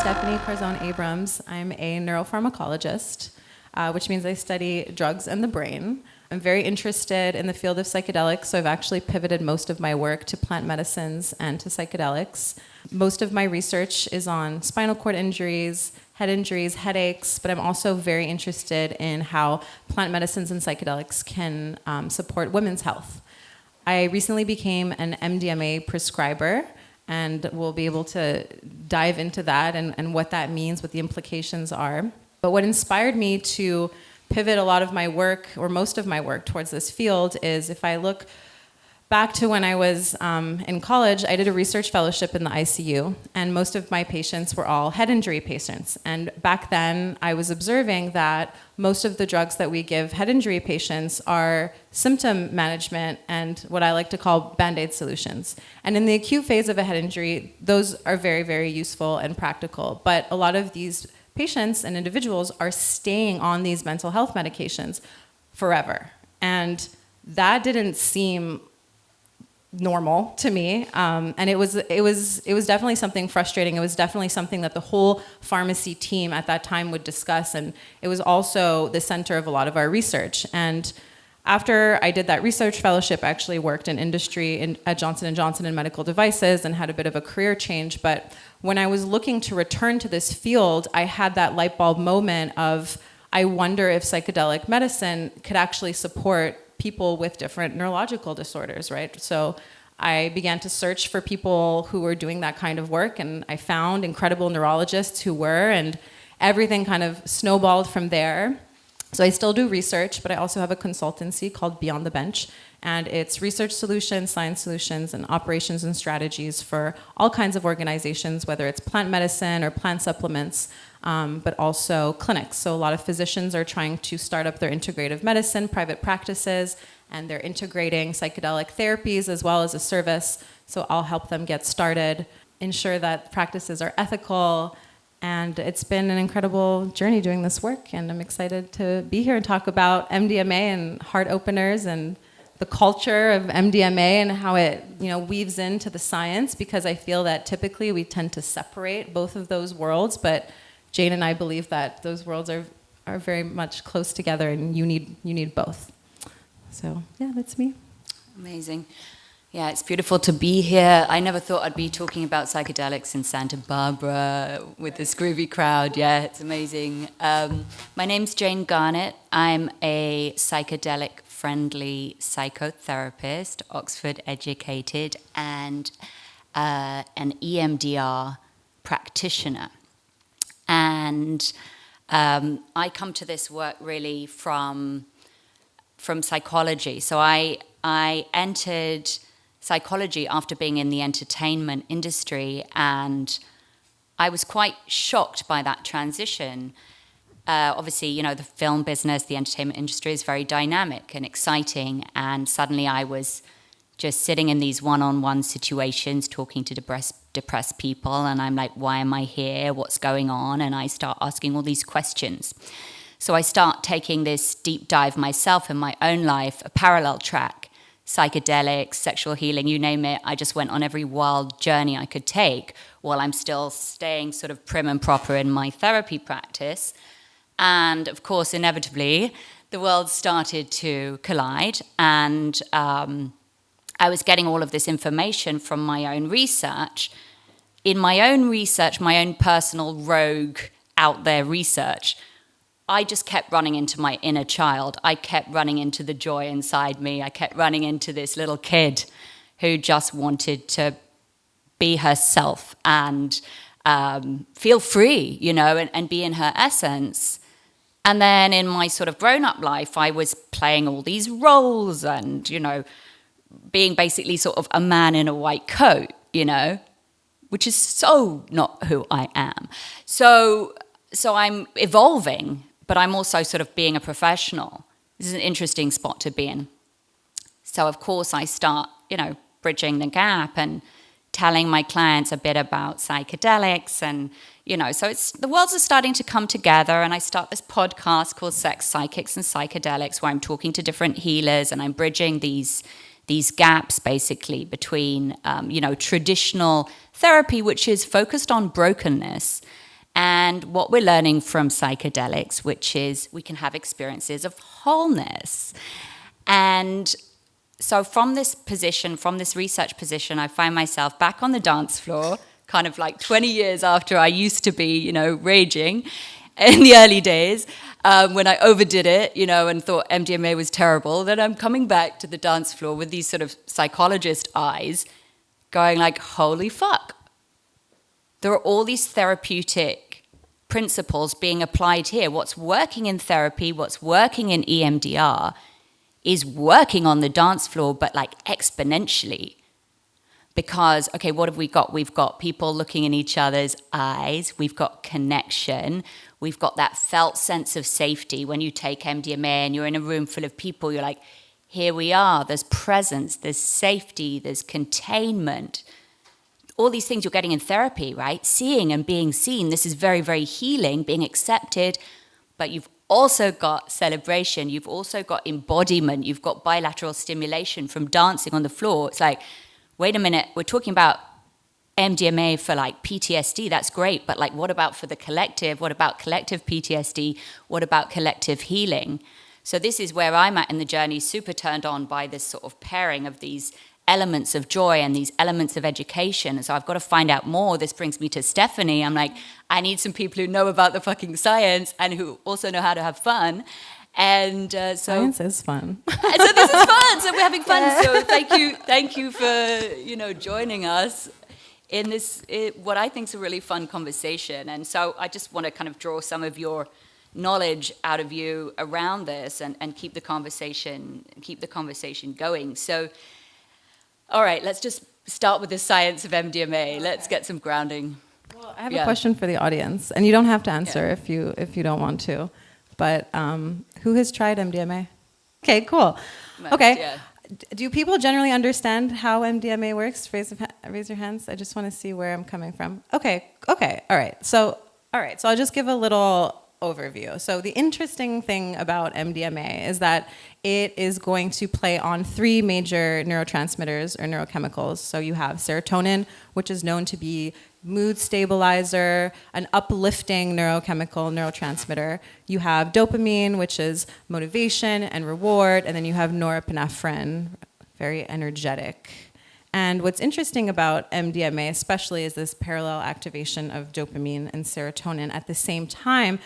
Stephanie Karzon Abrams. I'm a neuropharmacologist, which means I study drugs and the brain. I'm very interested in the field of psychedelics, so I've actually pivoted most of my work to plant medicines and to psychedelics. Most of my research is on spinal cord injuries, head injuries, headaches, but I'm also very interested in how plant medicines and psychedelics can support women's health. I recently became an MDMA prescriber, and we'll be able to dive into that and what that means, what the implications are. But what inspired me to pivot a lot of my work, or most of my work, towards this field is, if I look back to when I was in college, I did a research fellowship in the ICU, and most of my patients were all head injury patients. And back then, I was observing that most of the drugs that we give head injury patients are symptom management and what I like to call Band-Aid solutions. And in the acute phase of a head injury, those are very, very useful and practical. But a lot of these patients and individuals are staying on these mental health medications forever. And that didn't seem normal to me, and it was definitely something frustrating. It was definitely something that the whole pharmacy team at that time would discuss, and it was also the center of a lot of our research. And after I did that research fellowship, I actually worked in industry at Johnson & Johnson in medical devices and had a bit of a career change. But when I was looking to return to this field, I had that light bulb moment of, I wonder if psychedelic medicine could actually support people with different neurological disorders, right? So I began to search for people who were doing that kind of work, and I found incredible neurologists who were, and everything kind of snowballed from there. So I still do research, but I also have a consultancy called Beyond the Bench, and it's research solutions, science solutions, and operations and strategies for all kinds of organizations, whether it's plant medicine or plant supplements, but also clinics. So a lot of physicians are trying to start up their integrative medicine, private practices, and they're integrating psychedelic therapies as well as a service. So I'll help them get started, ensure that practices are ethical, and it's been an incredible journey doing this work, and I'm excited to be here and talk about MDMA and heart openers and the culture of MDMA and how it, weaves into the science, because I feel that typically we tend to separate both of those worlds, but Jane and I believe that those worlds are very much close together, and you need both. So yeah, that's me. Amazing. Yeah, it's beautiful to be here. I never thought I'd be talking about psychedelics in Santa Barbara with this groovy crowd. Yeah, it's amazing. My name's Jane Garnett. I'm a psychedelic-friendly psychotherapist, Oxford-educated, and an EMDR practitioner. And I come to this work really from psychology. So I entered psychology after being in the entertainment industry, and I was quite shocked by that transition. Obviously, the film business, the entertainment industry is very dynamic and exciting, and suddenly I was just sitting in these one-on-one situations talking to depressed people, and I'm like, why am I here? What's going on? And I start asking all these questions. So I start taking this deep dive myself in my own life, a parallel track, psychedelics, sexual healing, you name it. I just went on every wild journey I could take while I'm still staying sort of prim and proper in my therapy practice. And of course, inevitably, the world started to collide, and I was getting all of this information from my own research. In my own research, my own personal rogue out there research, I just kept running into my inner child. I kept running into the joy inside me. I kept running into this little kid who just wanted to be herself and feel free, and be in her essence. And then in my sort of grown-up life, I was playing all these roles and, being basically sort of a man in a white coat, which is so not who I am. So I'm evolving, but I'm also sort of being a professional. This is an interesting spot to be in. So of course I start, bridging the gap and telling my clients a bit about psychedelics, and so the worlds are starting to come together, and I start this podcast called Sex, Psychics and Psychedelics, where I'm talking to different healers, and I'm bridging these gaps basically between traditional therapy, which is focused on brokenness, and what we're learning from psychedelics, which is we can have experiences of wholeness. And so from this position, from this research position, I find myself back on the dance floor, kind of like 20 years after I used to be, raging in the early days, when I overdid it, and thought MDMA was terrible. Then I'm coming back to the dance floor with these sort of psychologist eyes, going like, holy fuck. There are all these therapeutic principles being applied here. What's working in therapy, what's working in EMDR is working on the dance floor, but like exponentially. Because, okay, what have we got? We've got people looking in each other's eyes. We've got connection. We've got that felt sense of safety. When you take MDMA and you're in a room full of people, you're like, here we are. There's presence, there's safety, there's containment. All these things you're getting in therapy, right? Seeing and being seen. This is very, very healing, being accepted. But you've also got celebration. You've also got embodiment. You've got bilateral stimulation from dancing on the floor. It's like, wait a minute, we're talking about MDMA for like PTSD. That's great. But like, what about for the collective? What about collective PTSD? What about collective healing? So this is where I'm at in the journey, super turned on by this sort of pairing of these elements of joy and these elements of education. So I've got to find out more. This brings me to Stephanie. I'm like, I need some people who know about the fucking science and who also know how to have fun. And science is fun. So this is fun. So we're having fun. Yeah. So thank you for joining us in this what I think is a really fun conversation. And so I just want to kind of draw some of your knowledge out of you around this and keep the conversation going. So, all right, let's just start with the science of MDMA. Okay. Let's get some grounding. Well, I have a question for the audience, and you don't have to answer if you don't want to. But who has tried MDMA? Okay, cool. Okay. Yeah. Do people generally understand how MDMA works? Raise your hands. I just want to see where I'm coming from. Okay. All right. So I'll just give a little overview. So the interesting thing about MDMA is that it is going to play on three major neurotransmitters or neurochemicals. So you have serotonin, which is known to be mood stabilizer, an uplifting neurotransmitter. You have dopamine, which is motivation and reward, and then you have norepinephrine, very energetic. And what's interesting about MDMA especially is this parallel activation of dopamine and serotonin at the same time,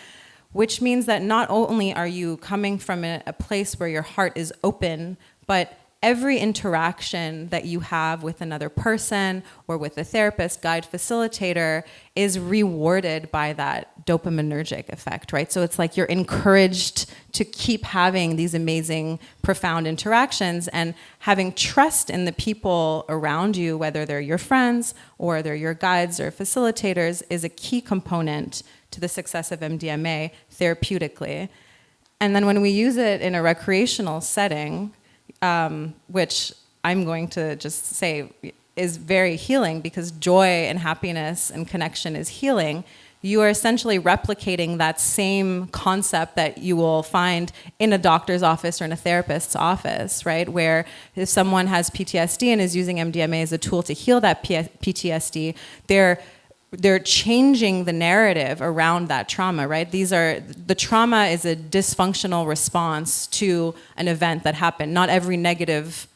which means that not only are you coming from a place where your heart is open, but every interaction that you have with another person or with a therapist, guide, facilitator is rewarded by that dopaminergic effect, right? So it's like you're encouraged to keep having these amazing, profound interactions and having trust in the people around you, whether they're your friends or they're your guides or facilitators, is a key component to the success of MDMA therapeutically. And then when we use it in a recreational setting, which I'm going to just say is very healing because joy and happiness and connection is healing, you are essentially replicating that same concept that you will find in a doctor's office or in a therapist's office, right? Where if someone has PTSD and is using MDMA as a tool to heal that PTSD, they're changing the narrative around that trauma, right? The trauma is a dysfunctional response to an event that happened. Not every negative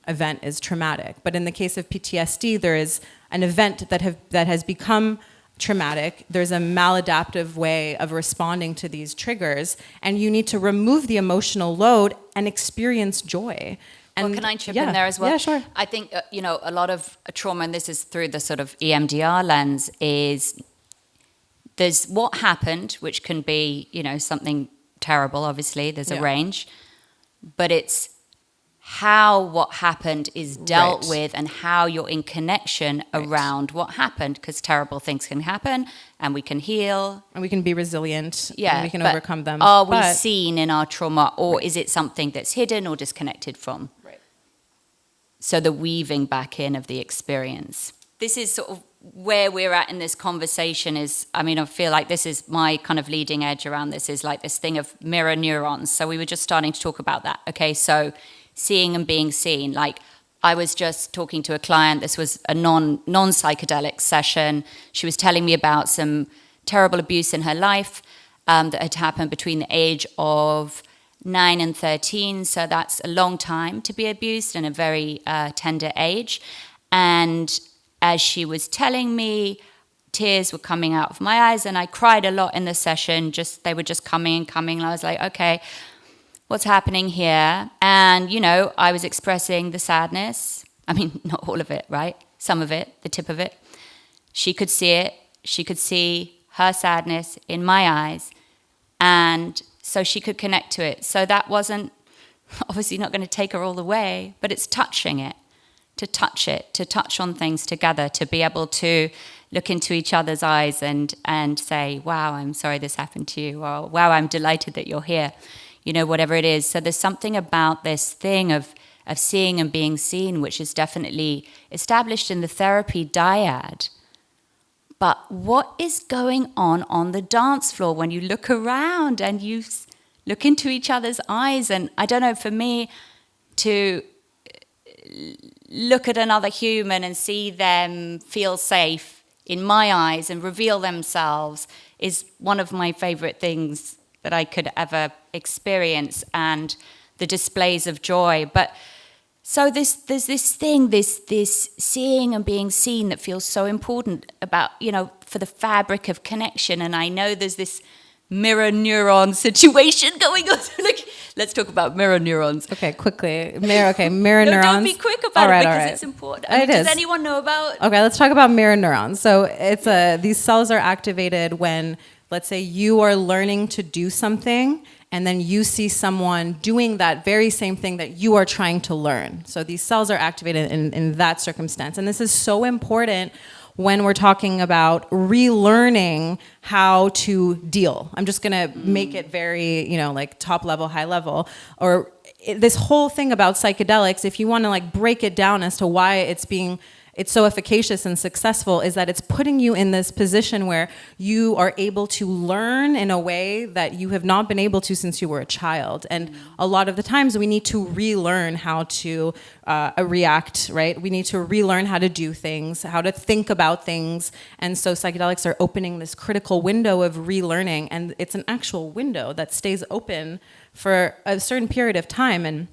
event is traumatic, but in the case of PTSD, there is an event that has become traumatic. There's a maladaptive way of responding to these triggers, and you need to remove the emotional load and experience joy. Well, can I chip in there as well? Yeah, sure. I think, a lot of trauma, and this is through the sort of EMDR lens, is there's what happened, which can be, something terrible, obviously, there's a range, but it's how what happened is dealt with and how you're in connection around what happened, because terrible things can happen and we can heal. And we can be resilient and we can overcome them. Are we seen in our trauma, or is it something that's hidden or disconnected from? So the weaving back in of the experience. This is sort of where we're at in this conversation I feel like this is my kind of leading edge around this, is like this thing of mirror neurons. So we were just starting to talk about that. Okay, so seeing and being seen. Like I was just talking to a client, this was a non-psychedelic session. She was telling me about some terrible abuse in her life that had happened between the age of 9 and 13. So that's a long time to be abused and a very tender age. And as she was telling me, tears were coming out of my eyes, and I cried a lot in the session. They were just coming and coming. And I was like, okay, what's happening here? And, I was expressing the sadness. I mean, not all of it, right? Some of it, the tip of it. She could see it. She could see her sadness in my eyes. And so she could connect to it. So that wasn't obviously not going to take her all the way, but it's touching it, to touch on things together, to be able to look into each other's eyes and say, wow, I'm sorry this happened to you, or wow, I'm delighted that you're here, whatever it is. So there's something about this thing of seeing and being seen, which is definitely established in the therapy dyad. But what is going on the dance floor when you look around and you look into each other's eyes? And I don't know, for me, to look at another human and see them feel safe in my eyes and reveal themselves is one of my favorite things that I could ever experience, and the displays of joy. But so there's this thing, this seeing and being seen that feels so important about, for the fabric of connection. And I know there's this mirror neuron situation going on. Let's talk about mirror neurons. Okay, quickly. Mirror neurons. Don't be quick about it because it's important. Does anyone know about? Okay, let's talk about mirror neurons. So these cells are activated when, let's say, you are learning to do something, and then you see someone doing that very same thing that you are trying to learn. So these cells are activated in that circumstance. And this is so important when we're talking about relearning how to deal. I'm just gonna make it very, top level, high level. Or this whole thing about psychedelics, if you wanna break it down as to why it's so efficacious and successful, is that it's putting you in this position where you are able to learn in a way that you have not been able to since you were a child. And a lot of the times we need to relearn how to react, right? We need to relearn how to do things, how to think about things. And so psychedelics are opening this critical window of relearning, and it's an actual window that stays open for a certain period of time. And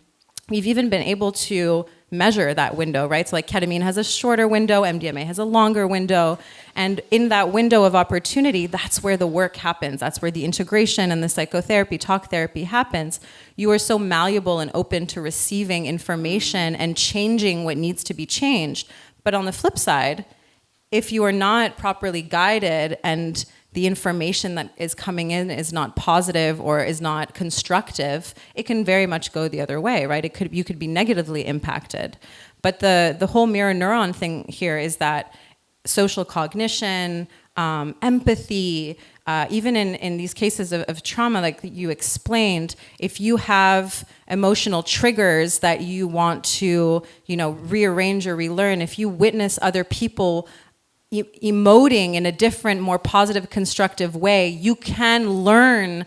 we've even been able to measure that window, right? So ketamine has a shorter window, MDMA has a longer window. And in that window of opportunity, that's where the work happens. That's where the integration and the psychotherapy, talk therapy happens. You are so malleable and open to receiving information and changing what needs to be changed. But on the flip side, if you are not properly guided and the information that is coming in is not positive or is not constructive, it can very much go the other way, right? You could be negatively impacted. But the whole mirror neuron thing here is that social cognition, empathy, even in these cases of trauma, like you explained, if you have emotional triggers that you want to, rearrange or relearn, if you witness other people emoting in a different, more positive, constructive way, you can learn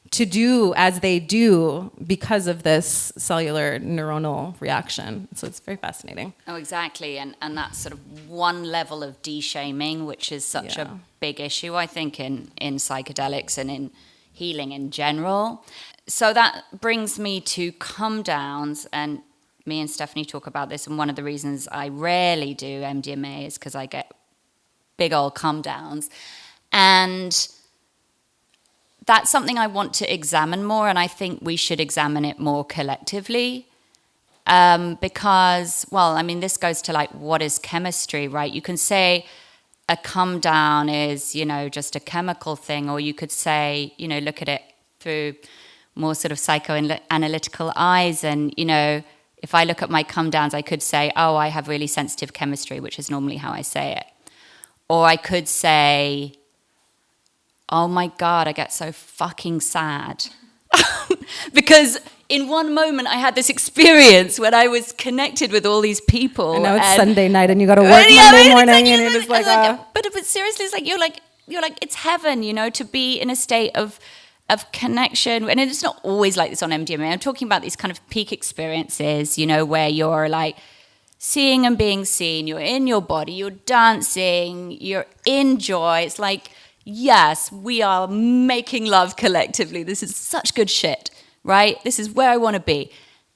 to do as they do because of this cellular neuronal reaction. So it's very fascinating. Oh, exactly. And that's sort of one level of de-shaming, which is such a big issue, I think, in psychedelics and in healing in general. So that brings me to come downs, and me and Stephanie talk about this, and one of the reasons I rarely do MDMA is because I get big old come downs. And that's something I want to examine more, and I think we should examine it more collectively. Because, this goes to what is chemistry, right? You can say a come down is, just a chemical thing, or you could say, look at it through more sort of psychoanalytical eyes. And, if I look at my come downs, I could say, oh, I have really sensitive chemistry, which is normally how I say it. Or I could say, oh my God, I get so fucking sad. Because in one moment I had this experience when I was connected with all these people. I know it's Sunday night and you got to work Monday morning, and it's but seriously, it's you're like it's heaven, to be in a state of connection. And it's not always like this on MDMA. I'm talking about these kind of peak experiences, where you're seeing and being seen, you're in your body, you're dancing, you're in joy. It's like yes, we are making love collectively. This is such good shit, right? This is where I want to be.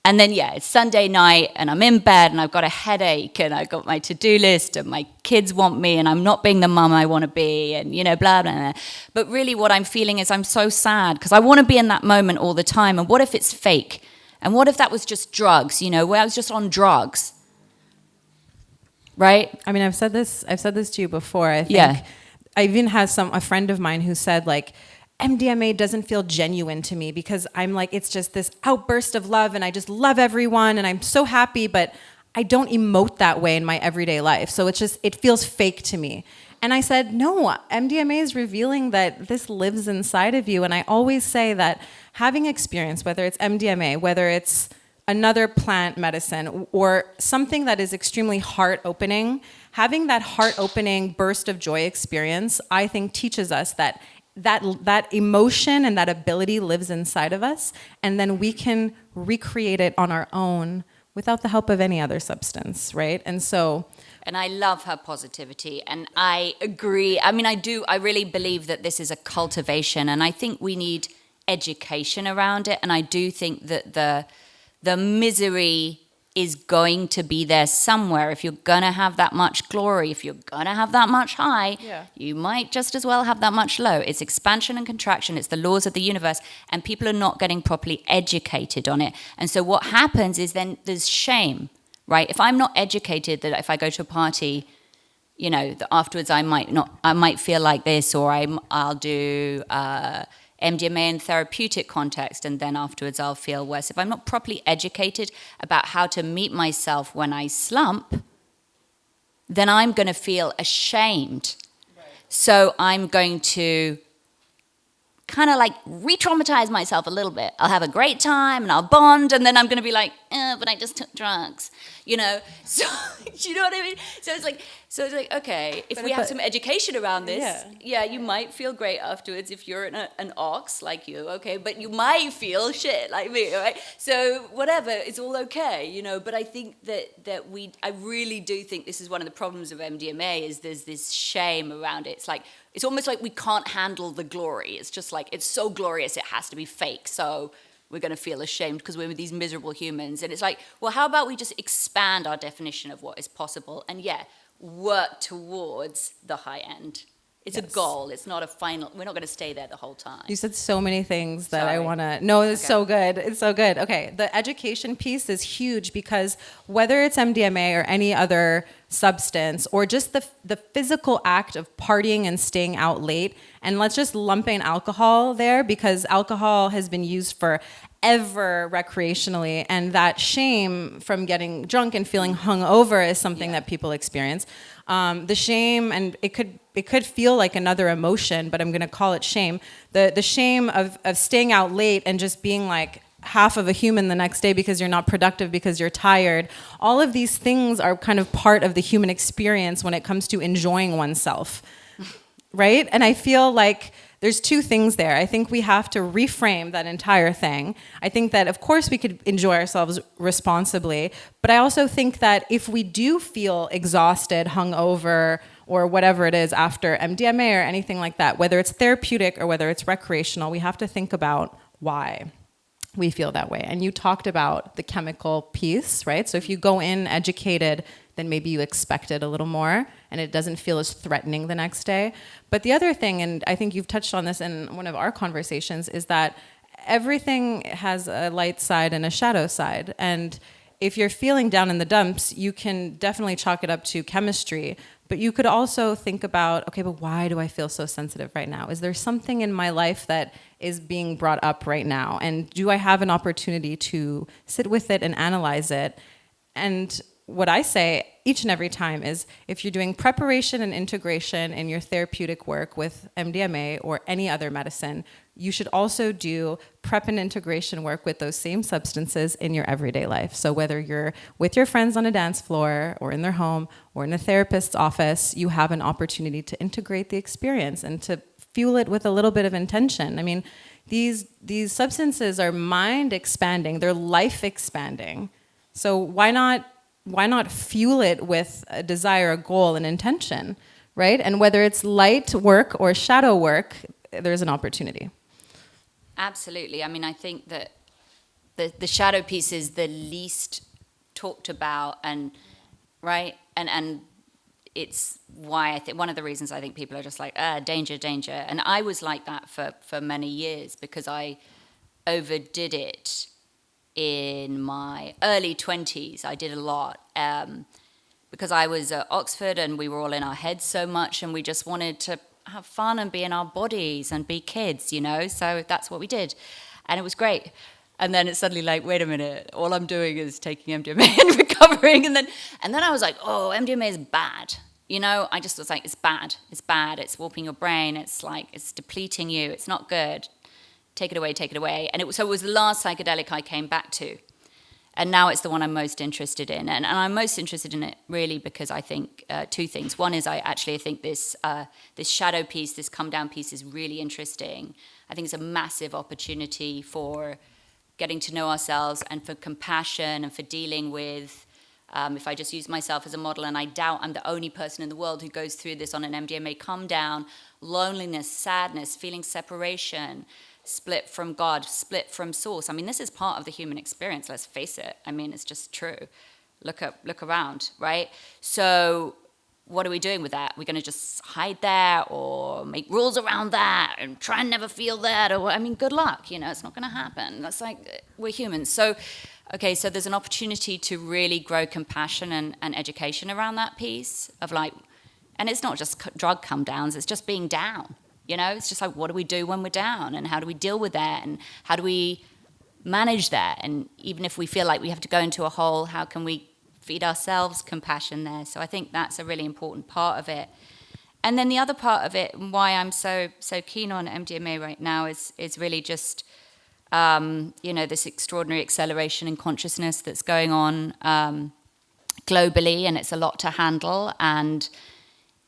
And then, yeah, it's Sunday night and I'm in bed and I've got a headache and I've got my to-do list and my kids want me and I'm not being the mum I want to be and, you know, blah, blah, blah. But really what I'm feeling is I'm so sad because I want to be in that moment all the time. And what if it's fake? And what if that was just drugs, you know, where I was just on drugs? Right? I mean, I've said this to you before. I think Yeah. I even had a friend of mine who said, like, MDMA doesn't feel genuine to me because I'm like, it's just this outburst of love and I just love everyone and I'm so happy, but I don't emote that way in my everyday life. So it feels fake to me. And I said, no, MDMA is revealing that this lives inside of you. And I always say that having experience, whether it's MDMA, whether it's another plant medicine or something that is extremely heart-opening, having that heart-opening burst of joy experience, I think teaches us that emotion and that ability lives inside of us, and then we can recreate it on our own without the help of any other substance, right? And I love her positivity, and I agree. I mean, I really believe that this is a cultivation, and I think we need education around it, and I do think that the misery is going to be there somewhere. If you're going to have that much glory, if you're going to have that much high, you might just as well have that much low. It's expansion and contraction. It's the laws of the universe, and people are not getting properly educated on it. And so what happens is then there's shame, right? If I'm not educated that if I go to a party, you know, that afterwards I might feel like this, or I'll do MDMA in therapeutic context, and then afterwards I'll feel worse. If I'm not properly educated about how to meet myself when I slump, then I'm going to feel ashamed. Right. So I'm going to kind of like re-traumatize myself a little bit. I'll have a great time and I'll bond, and then I'm going to be like, but I just took drugs, you know? So, you know what I mean? So it's like, okay, if we have some education around this, yeah, you might feel great afterwards if you're an ox like you, okay? But you might feel shit like me, right? So whatever, it's all okay, you know? But I think that I really do think this is one of the problems of MDMA is there's this shame around it. It's almost like we can't handle the glory. It's just like, it's so glorious, it has to be fake. So we're going to feel ashamed because we're these miserable humans. And it's like, well, how about we just expand our definition of what is possible and, work towards the high end. It's a goal. It's not a final. We're not going to stay there the whole time. You said so many things that I want to. No, it's so good. It's so good. Okay, the education piece is huge because whether it's MDMA or any other substance, or just the physical act of partying and staying out late, and let's just lump in alcohol there because alcohol has been used forever recreationally, and that shame from getting drunk and feeling hungover is something that people experience. The shame, and it could feel like another emotion, but I'm going to call it shame. The shame of staying out late and just being like half of a human the next day because you're not productive, because you're tired. All of these things are kind of part of the human experience when it comes to enjoying oneself, right? And I feel like there's two things there. I think we have to reframe that entire thing. I think that, of course, we could enjoy ourselves responsibly, but I also think that if we do feel exhausted, hungover, or whatever it is after MDMA or anything like that, whether it's therapeutic or whether it's recreational, we have to think about why we feel that way. And you talked about the chemical piece, right? So if you go in educated, then maybe you expect it a little more and it doesn't feel as threatening the next day. But the other thing, and I think you've touched on this in one of our conversations, is that everything has a light side and a shadow side. And if you're feeling down in the dumps, you can definitely chalk it up to chemistry. But you could also think about, okay, but why do I feel so sensitive right now? Is there something in my life that is being brought up right now? And do I have an opportunity to sit with it and analyze it? And what I say each and every time is, if you're doing preparation and integration in your therapeutic work with MDMA or any other medicine, you should also do prep and integration work with those same substances in your everyday life. So whether you're with your friends on a dance floor or in their home or in a therapist's office, you have an opportunity to integrate the experience and to fuel it with a little bit of intention. I mean, these substances are mind expanding, they're life expanding. So why not fuel it with a desire, a goal, an intention, right? And whether it's light work or shadow work, there's an opportunity. Absolutely. I mean, I think that the shadow piece is the least talked about, and right, and it's why I think one of the reasons I think people are just like, danger, danger. And I was like that for many years because I overdid it in my early 20s. I did a lot because I was at Oxford and we were all in our heads so much and we just wanted to have fun and be in our bodies and be kids, you know? So that's what we did. And it was great. And then it's suddenly like, wait a minute, all I'm doing is taking MDMA and recovering. And then I was like, oh, MDMA is bad. You know, I just was like, it's bad. It's warping your brain. It's like, it's depleting you. It's not good. Take it away. And so it was the last psychedelic I came back to. And now it's the one I'm most interested in. And I'm most interested in it really because I think two things. One is I think this shadow piece, this come down piece is really interesting. I think it's a massive opportunity for getting to know ourselves and for compassion and for dealing with, if I just use myself as a model, and I doubt I'm the only person in the world who goes through this on an MDMA come down, loneliness, sadness, feeling separation, split from God, split from source. I mean, this is part of the human experience, let's face it. I mean, it's just true. Look around, right? So what are we doing with that? We're going to just hide there or make rules around that and try and never feel that? Or, I mean, good luck, you know, it's not going to happen. That's like, we're humans. So, okay, so there's an opportunity to really grow compassion and education around that piece of like, and it's not just drug come downs, it's just being down. You know, it's just like, what do we do when we're down? And how do we deal with that? And how do we manage that? And even if we feel like we have to go into a hole, how can we feed ourselves compassion there? So I think that's a really important part of it. And then the other part of it, and why I'm so keen on MDMA right now, is really just, you know, this extraordinary acceleration in consciousness that's going on globally, and it's a lot to handle. And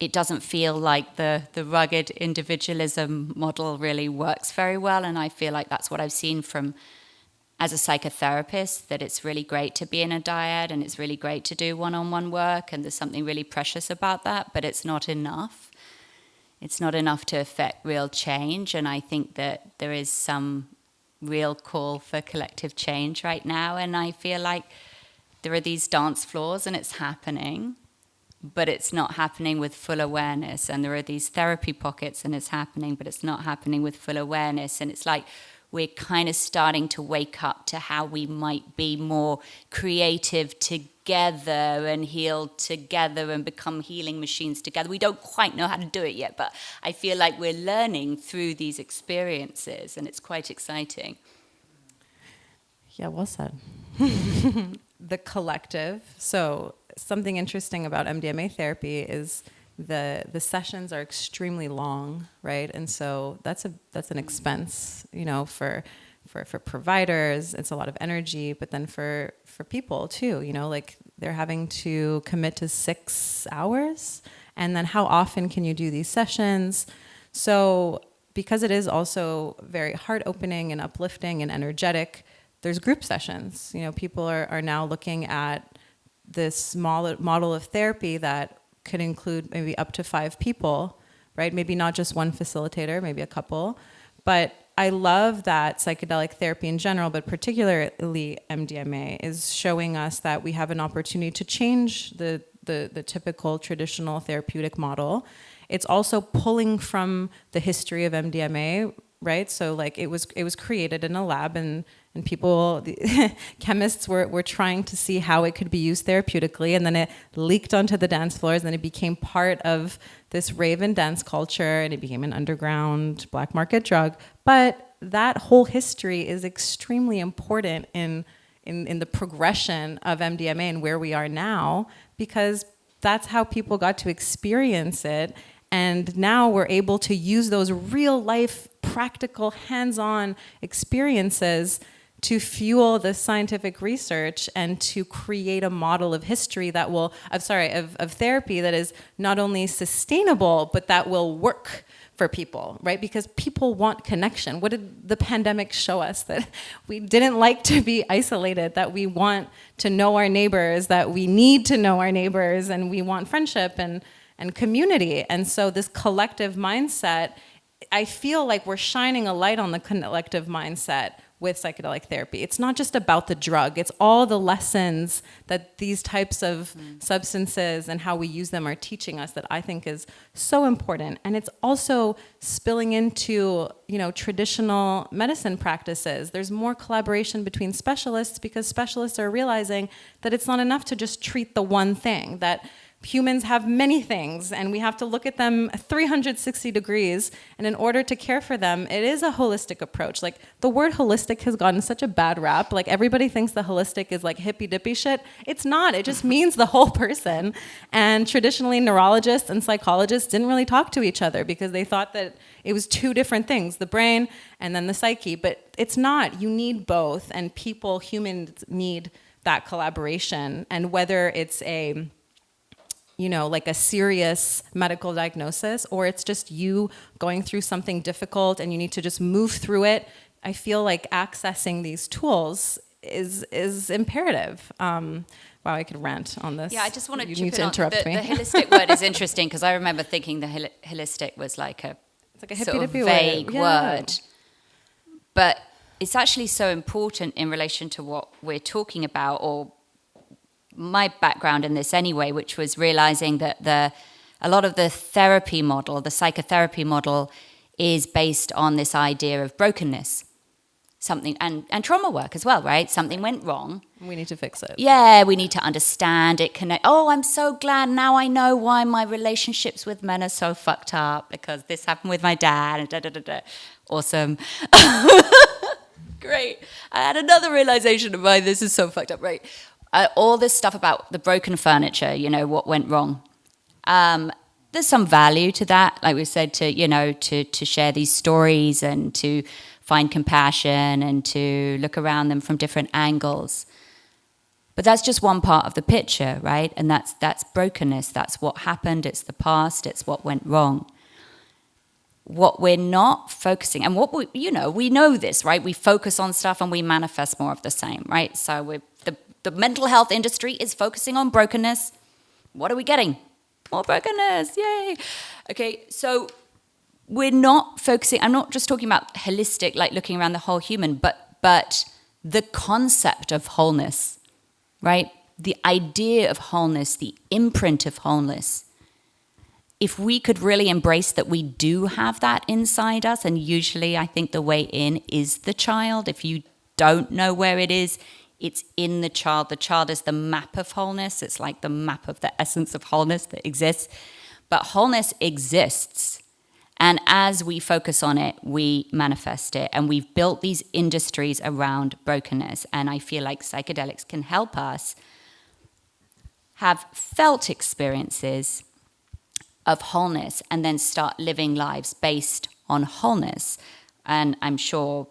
it doesn't feel like the rugged individualism model really works very well. And I feel like that's what I've seen from, as a psychotherapist, that it's really great to be in a dyad and it's really great to do one-on-one work. And there's something really precious about that, but it's not enough. It's not enough to affect real change. And I think that there is some real call for collective change right now. And I feel like there are these dance floors and it's happening, but it's not happening with full awareness. And there are these therapy pockets and it's happening, but it's not happening with full awareness. And it's like we're kind of starting to wake up to how we might be more creative together and heal together and become healing machines together. We don't quite know how to do it yet, but I feel like we're learning through these experiences and it's quite exciting. Yeah, well said. The collective. So something interesting about MDMA therapy is the sessions are extremely long, right? And so that's an expense, you know, for providers. It's a lot of energy, but then for people too, you know, like they're having to commit to 6 hours, and then how often can you do these sessions? So because it is also very heart opening and uplifting and energetic, there's group sessions. You know, people are now looking at this model of therapy that could include maybe up to 5 people, right? Maybe not just one facilitator, maybe a couple. But I love that psychedelic therapy in general, but particularly MDMA, is showing us that we have an opportunity to change the typical traditional therapeutic model. It's also pulling from the history of MDMA, right? So like it was created in a lab, and people, the chemists were trying to see how it could be used therapeutically, and then it leaked onto the dance floors, and then it became part of this rave and dance culture, and it became an underground black market drug. But that whole history is extremely important in the progression of MDMA and where we are now, because that's how people got to experience it. And now we're able to use those real life, practical, hands-on experiences to fuel the scientific research and to create a model of history that will, of therapy that is not only sustainable, but that will work for people, right? Because people want connection. What did the pandemic show us? That we didn't like to be isolated, that we want to know our neighbors, that we need to know our neighbors, and we want friendship. And and community. And so this collective mindset, I feel like we're shining a light on the collective mindset with psychedelic therapy. It's not just about the drug. It's all the lessons that these types of substances and how we use them are teaching us that I think is so important. And it's also spilling into, traditional medicine practices. There's more collaboration between specialists because specialists are realizing that it's not enough to just treat the one thing, that humans have many things and we have to look at them 360 degrees, and in order to care for them, it is a holistic approach. Like, the word holistic has gotten such a bad rap. Like, everybody thinks the holistic is like hippy dippy shit. It's not. It just means the whole person. And traditionally, neurologists and psychologists didn't really talk to each other because they thought that it was two different things, the brain and then the psyche. But it's not. You need both, and humans need that collaboration. And whether it's like a serious medical diagnosis, or it's just you going through something difficult and you need to just move through it, I feel like accessing these tools is imperative. Wow, I could rant on this. Yeah, I just want to you chip need to in on interrupt me. The holistic word is interesting because I remember thinking the holistic was like a sort of vague word. But it's actually so important in relation to what we're talking about, or my background in this anyway, which was realizing that a lot of the therapy model, the psychotherapy model, is based on this idea of brokenness. Something and trauma work as well, right? Something went wrong. We need to fix it. Yeah, we need to understand it, connect. Oh, I'm so glad now I know why my relationships with men are so fucked up, because this happened with my dad and da da da da. Awesome. Great. I had another realization of why this is so fucked up, right? All this stuff about the broken furniture, what went wrong. There's some value to that, like we said, to share these stories and to find compassion and to look around them from different angles. But that's just one part of the picture, right? And that's brokenness. That's what happened. It's the past. It's what went wrong. What we're not focusing, and what we know this, right? We focus on stuff and we manifest more of the same, right? So the mental health industry is focusing on brokenness. What are we getting? More brokenness, yay. Okay, so we're not focusing, I'm not just talking about holistic, like looking around the whole human, but the concept of wholeness, right? The idea of wholeness, the imprint of wholeness. If we could really embrace that we do have that inside us, and usually I think the way in is the child. If you don't know where it is, it's in the child. The child is the map of wholeness. It's like the map of the essence of wholeness that exists. But wholeness exists. And as we focus on it, we manifest it. And we've built these industries around brokenness. And I feel like psychedelics can help us have felt experiences of wholeness and then start living lives based on wholeness. And I'm sure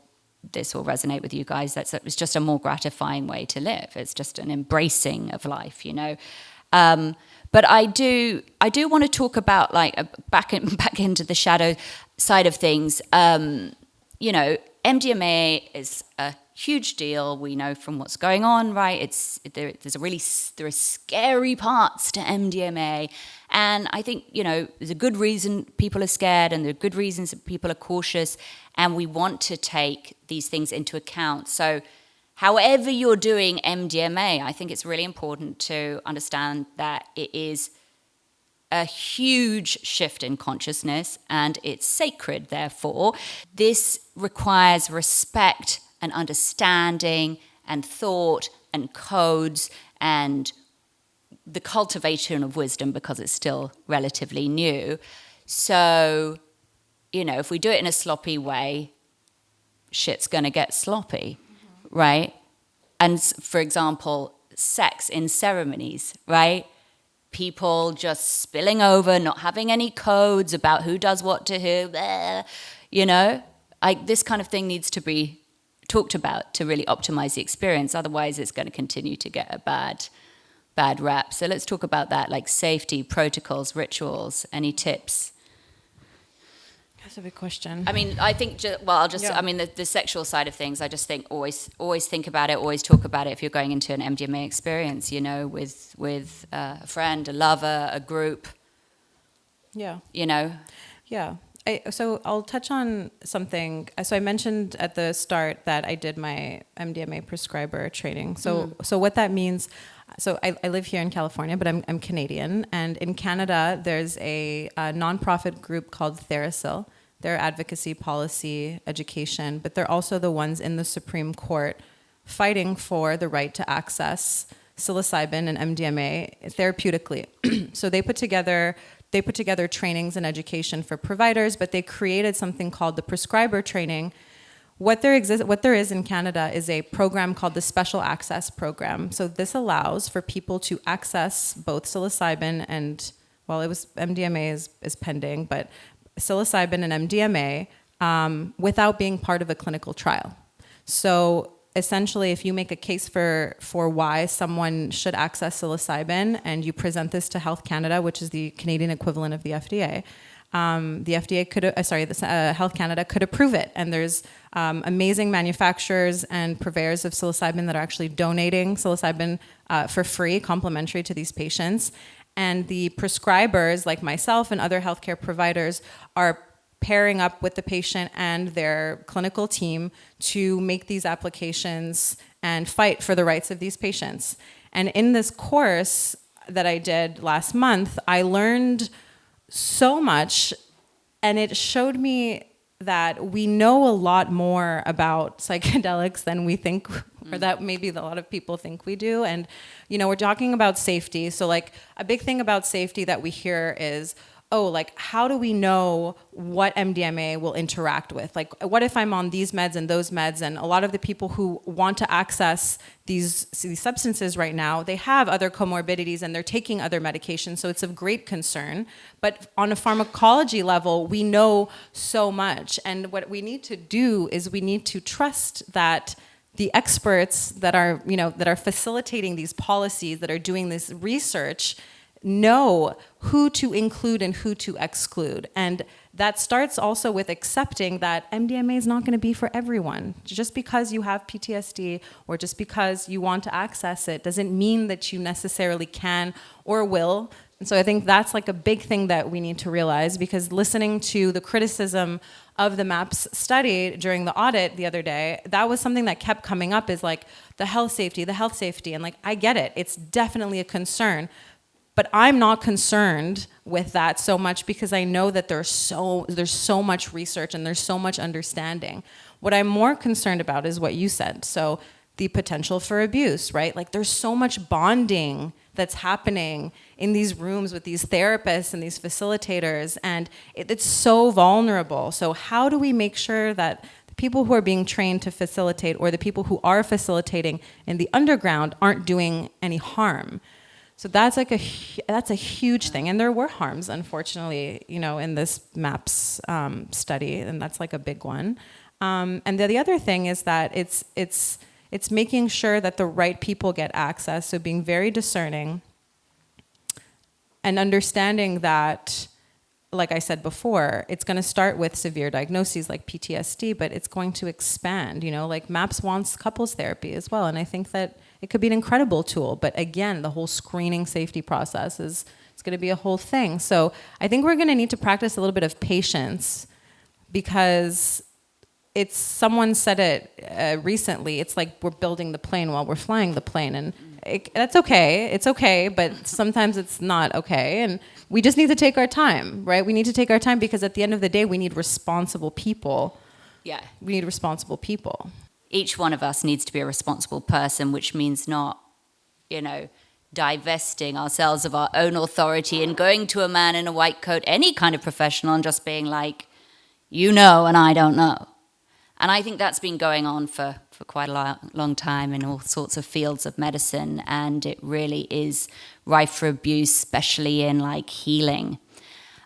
this will resonate with you guys. It's just a more gratifying way to live. It's just an embracing of life, But I do want to talk about back into the shadow side of things. MDMA is a huge deal. We know from what's going on, right? There are scary parts to MDMA, and I think there's a good reason people are scared, and there are good reasons that people are cautious, and we want to take these things into account. So, however you're doing MDMA, I think it's really important to understand that it is a huge shift in consciousness, and it's sacred, therefore. This requires respect and understanding and thought and codes and the cultivation of wisdom, because it's still relatively new. So, if we do it in a sloppy way, shit's going to get sloppy, right? And for example, sex in ceremonies, right? People just spilling over, not having any codes about who does what to who, this kind of thing needs to be talked about to really optimize the experience. Otherwise, it's going to continue to get a bad rap. So let's talk about that, like safety, protocols, rituals, any tips? That's a big question. I mean, I think, the sexual side of things, I just think always think about it, always talk about it if you're going into an MDMA experience, with a friend, a lover, a group. Yeah. you know? Yeah. So I'll touch on something. So I mentioned at the start that I did my MDMA prescriber training. So what that means, so I live here in California, but I'm Canadian. And in Canada, there's a nonprofit group called Therasil. They're advocacy, policy, education, but they're also the ones in the Supreme Court fighting for the right to access psilocybin and MDMA therapeutically. So they put together trainings and education for providers, but they created something called the prescriber training. What there is in Canada is a program called the Special Access Program. So this allows for people to access both psilocybin and, well, it was MDMA is pending, but psilocybin and MDMA without being part of a clinical trial. So essentially, if you make a case for why someone should access psilocybin and you present this to Health Canada, which is the Canadian equivalent of the FDA, Health Canada could approve it. And there's amazing manufacturers and purveyors of psilocybin that are actually donating psilocybin for free, complimentary to these patients. And the prescribers, like myself and other healthcare providers, are pairing up with the patient and their clinical team to make these applications and fight for the rights of these patients. And in this course that I did last month, I learned so much, and it showed me that we know a lot more about psychedelics than we think, or that maybe a lot of people think we do. And, we're talking about safety. So like a big thing about safety that we hear is, how do we know what MDMA will interact with? Like, what if I'm on these meds and those meds? And a lot of the people who want to access these substances right now, they have other comorbidities and they're taking other medications, so it's of great concern. But on a pharmacology level, we know so much. And what we need to do is we need to trust that the experts that are facilitating these policies, that are doing this research, know who to include and who to exclude. And that starts also with accepting that MDMA is not going to be for everyone. Just because you have PTSD or just because you want to access it doesn't mean that you necessarily can or will. And so I think that's like a big thing that we need to realize, because listening to the criticism of the MAPS study during the audit the other day, that was something that kept coming up, is like the health safety. And like, I get it. It's definitely a concern. But I'm not concerned with that so much, because I know that there's so much research and there's so much understanding. What I'm more concerned about is what you said. So the potential for abuse, right? Like, there's so much bonding that's happening in these rooms with these therapists and these facilitators, and it's so vulnerable. So how do we make sure that the people who are being trained to facilitate, or the people who are facilitating in the underground, aren't doing any harm? So that's a huge thing, and there were harms, unfortunately, in this MAPS study, and that's like a big one. And the other thing is that it's making sure that the right people get access. So being very discerning, and understanding that, like I said before, it's going to start with severe diagnoses like PTSD, but it's going to expand. Like MAPS wants couples therapy as well, and I think that it could be an incredible tool. But again, the whole screening safety process it's going to be a whole thing. So I think we're going to need to practice a little bit of patience, because someone said it recently, it's like we're building the plane while we're flying the plane. And that's okay. It's okay, but sometimes it's not okay. And we just need to take our time, right? We need to take our time, because at the end of the day, we need responsible people. Yeah. We need responsible people. Each one of us needs to be a responsible person, which means not, divesting ourselves of our own authority and going to a man in a white coat, any kind of professional, and just being like, and I don't know. And I think that's been going on for quite a long time in all sorts of fields of medicine, and it really is rife for abuse, especially in like healing.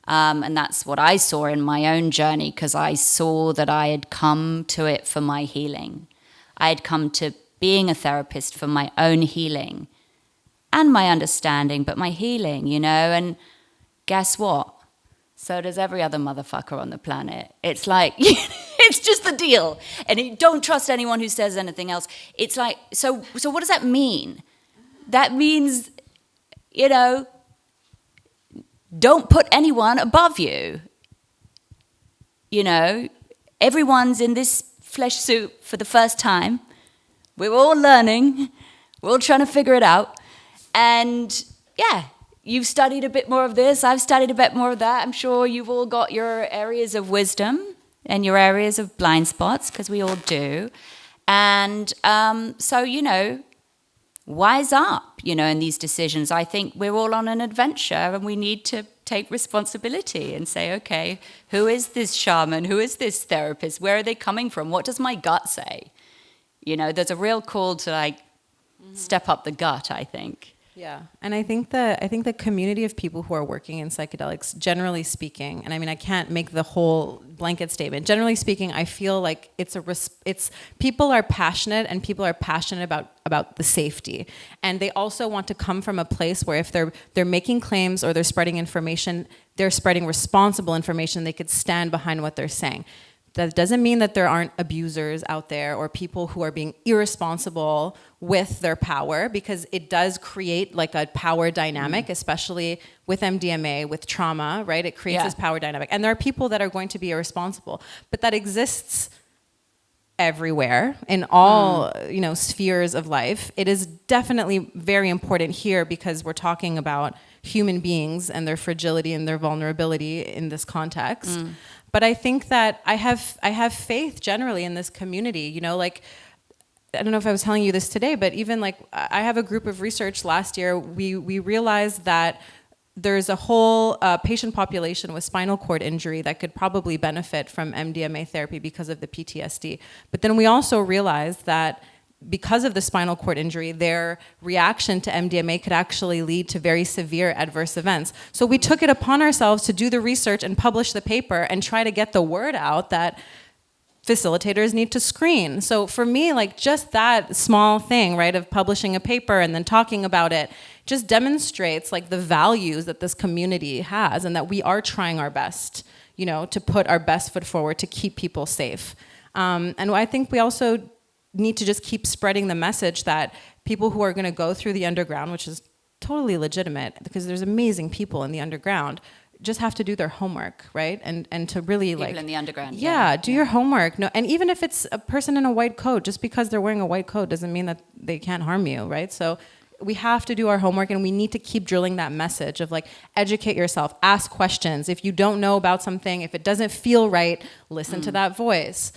And that's what I saw in my own journey, because I saw that I had come to it for my healing. I had come to being a therapist for my own healing and my understanding, but my healing, and guess what? So does every other motherfucker on the planet. It's like, it's just the deal. And don't trust anyone who says anything else. It's like, so what does that mean? That means, don't put anyone above you. You know, everyone's in this flesh suit for the first time. We're all learning. We're all trying to figure it out. And yeah, you've studied a bit more of this. I've studied a bit more of that. I'm sure you've all got your areas of wisdom and your areas of blind spots, because we all do. And so, you know, wise up, you know, in these decisions. I think we're all on an adventure, and we need to take responsibility and say, okay, who is this shaman? Who is this therapist? Where are they coming from? What does my gut say? You know, there's a real call to like step up the gut, I think. Yeah, and I think the community of people who are working in psychedelics, generally speaking, and I mean I can't make the whole blanket statement. Generally speaking, I feel like it's people are passionate, and people are passionate about the safety, and they also want to come from a place where if they're making claims or they're spreading information, they're spreading responsible information. They could stand behind what they're saying. That doesn't mean that there aren't abusers out there or people who are being irresponsible with their power, because it does create like a power dynamic, especially with MDMA, with trauma, right? It creates this power dynamic. And there are people that are going to be irresponsible, but that exists everywhere in all, you know, spheres of life. It is definitely very important here because we're talking about human beings and their fragility and their vulnerability in this context. But I think that I have faith generally in this community. You know, like, I don't know if I was telling you this today, but even like I have a group of research last year. We realized that there's a whole patient population with spinal cord injury that could probably benefit from MDMA therapy because of the PTSD. But then we also realized that because of the spinal cord injury, their reaction to MDMA could actually lead to very severe adverse events. So we took it upon ourselves to do the research and publish the paper and try to get the word out that facilitators need to screen. So for me, like just that small thing, right, of publishing a paper and then talking about it, just demonstrates like the values that this community has and that we are trying our best, you know, to put our best foot forward to keep people safe. And I think we also need to just keep spreading the message that people who are going to go through the underground, which is totally legitimate because there's amazing people in the underground, just have to do their homework, right? And to really people in the underground. Do your homework. No, and even if it's a person in a white coat, just because they're wearing a white coat doesn't mean that they can't harm you, right? So we have to do our homework, and we need to keep drilling that message of like, educate yourself, ask questions. If you don't know about something, if it doesn't feel right, listen to that voice.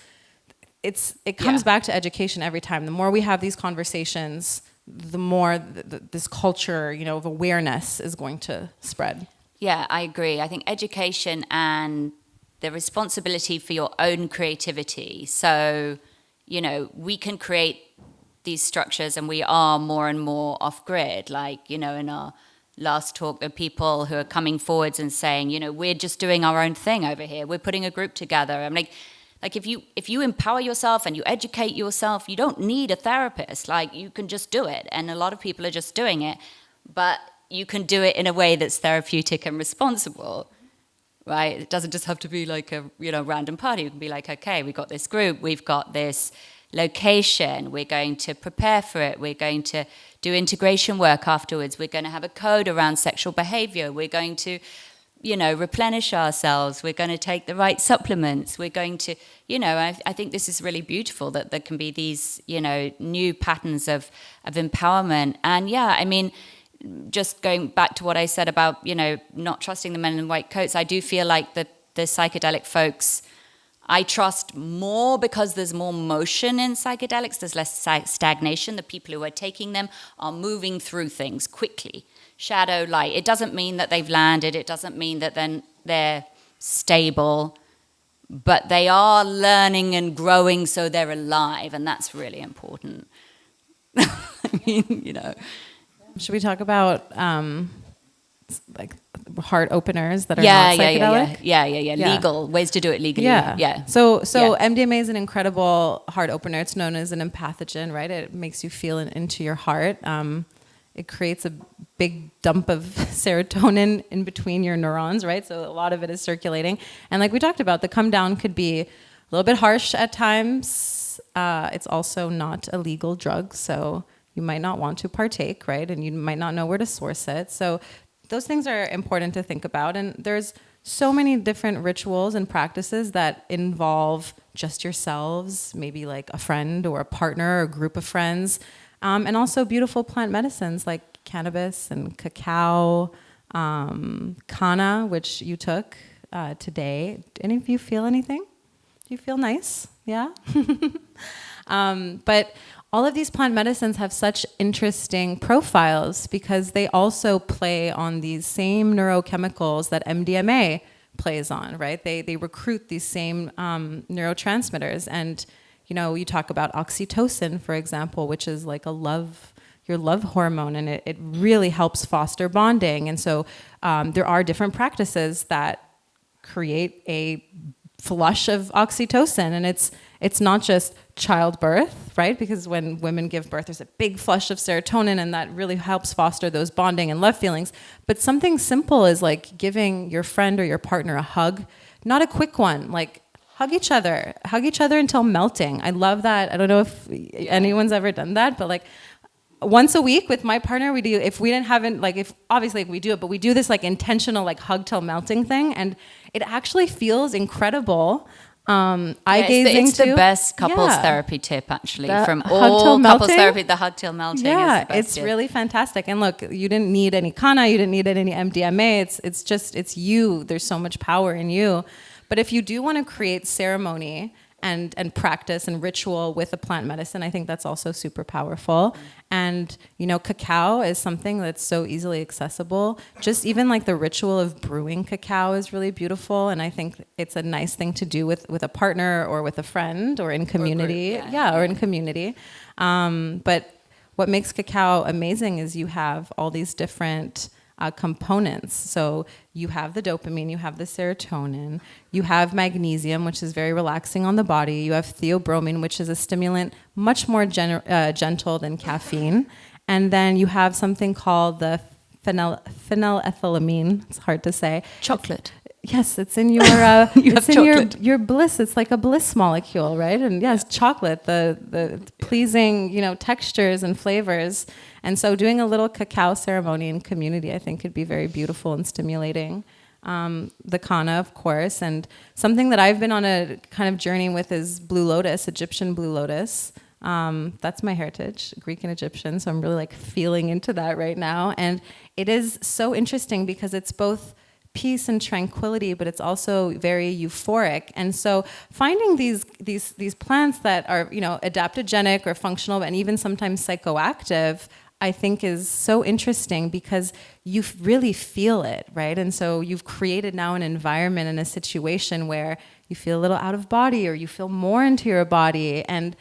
It comes back to education every time. The more we have these conversations, the more this culture, you know, of awareness is going to spread. Yeah, I agree. I think education and the responsibility for your own creativity. So, you know, we can create these structures, and we are more and more off-grid. Like, you know, in our last talk, there are people who are coming forwards and saying, you know, we're just doing our own thing over here. We're putting a group together. I'm like if you empower yourself and you educate yourself, you don't need a therapist. Like, you can just do it. And a lot of people are just doing it. But you can do it in a way that's therapeutic and responsible, right? It doesn't just have to be like a, you know, random party. You can be like, okay, we've got this group, we've got this location, we're going to prepare for it, we're going to do integration work afterwards, we're going to have a code around sexual behavior, we're going to, you know, replenish ourselves, we're going to take the right supplements, we're going to, you know, I think this is really beautiful that there can be these, you know, new patterns of empowerment. And yeah, I mean, just going back to what I said about, you know, not trusting the men in white coats, I do feel like the psychedelic folks, I trust more because there's more motion in psychedelics, there's less stagnation. The people who are taking them are moving through things quickly. Shadow, light. It doesn't mean that they've landed. It doesn't mean that then they're stable. But they are learning and growing, so they're alive. And that's really important. I mean, you know. Should we talk about like heart openers that are not psychedelic? Yeah. Legal ways to do it legally. Yeah. So MDMA is an incredible heart opener. It's known as an empathogen, right? It makes you feel into your heart. It creates a big dump of serotonin in between your neurons, right? So a lot of it is circulating. And like we talked about, the come down could be a little bit harsh at times. It's also not a legal drug, so you might not want to partake, right? And you might not know where to source it. So those things are important to think about. And there's so many different rituals and practices that involve just yourselves, maybe like a friend or a partner or a group of friends, and also beautiful plant medicines like cannabis and cacao, kanna, which you took today. Any of you feel anything? Do you feel nice? Yeah? But all of these plant medicines have such interesting profiles because they also play on these same neurochemicals that MDMA plays on, right? They recruit these same neurotransmitters. And, you talk about oxytocin, for example, which is like your love hormone, and it really helps foster bonding. And so there are different practices that create a flush of oxytocin, and it's not just childbirth, right? Because when women give birth, there's a big flush of serotonin, and that really helps foster those bonding and love feelings. But something simple is like giving your friend or your partner a hug, not a quick one, like hug each other until melting. I love that. I don't know if anyone's ever done that, but like once a week with my partner, we do, if we didn't have it, like if obviously we do it, but we do this like intentional like hug till melting thing, and it actually feels incredible. Eye gazing it's too. The best couples therapy tip actually from hug all till couples melting? therapy. The hug till melting. Yeah, is the best it's tip. really fantastic. And look, you didn't need any kanna, you didn't need any MDMA. It's you. There's so much power in you. But if you do want to create ceremony and practice and ritual with a plant medicine, I think that's also super powerful. And, cacao is something that's so easily accessible. Just even like the ritual of brewing cacao is really beautiful. And I think it's a nice thing to do with a partner or with a friend or in community. Or in community. But what makes cacao amazing is you have all these different components. So you have the dopamine, you have the serotonin, you have magnesium, which is very relaxing on the body. You have theobromine, which is a stimulant much more gentle than caffeine. And then you have something called the phenylethylamine. It's hard to say. Chocolate. Yes, it's in your your bliss. It's like a bliss molecule, right? And yes, chocolate, the pleasing, textures and flavors. And so doing a little cacao ceremony in community, I think could be very beautiful and stimulating. The kanna, of course, and something that I've been on a kind of journey with is blue lotus, Egyptian blue lotus. That's my heritage, Greek and Egyptian. So I'm really like feeling into that right now. And it is so interesting because it's both peace and tranquility, but it's also very euphoric. And so finding these plants that are, adaptogenic or functional and even sometimes psychoactive, I think is so interesting because you really feel it, right? And so you've created now an environment and a situation where you feel a little out of body or you feel more into your body, and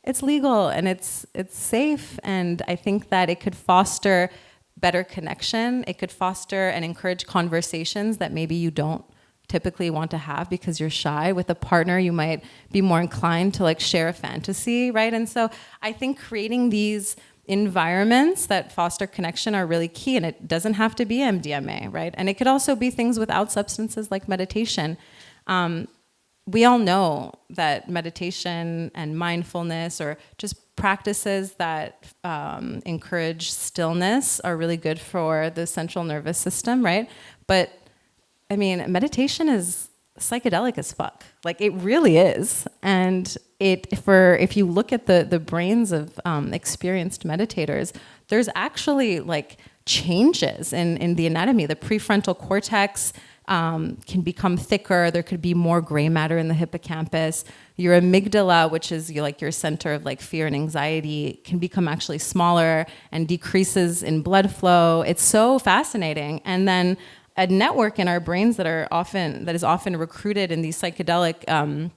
it's legal and it's safe. And I think that it could foster better connection. It could foster and encourage conversations that maybe you don't typically want to have because you're shy. With a partner, you might be more inclined to like share a fantasy, right? And so I think creating these environments that foster connection are really key, and it doesn't have to be MDMA, right? And it could also be things without substances like meditation. We all know that meditation and mindfulness or just practices that encourage stillness are really good for the central nervous system, right? But I mean, meditation is psychedelic as fuck. Like it really is. And if you look at the brains of experienced meditators, there's actually like changes in the anatomy. The prefrontal cortex can become thicker. There could be more gray matter in the hippocampus. Your amygdala, which is your center of like fear and anxiety, can become actually smaller and decreases in blood flow. It's so fascinating. And then a network in our brains that is often recruited in these psychedelic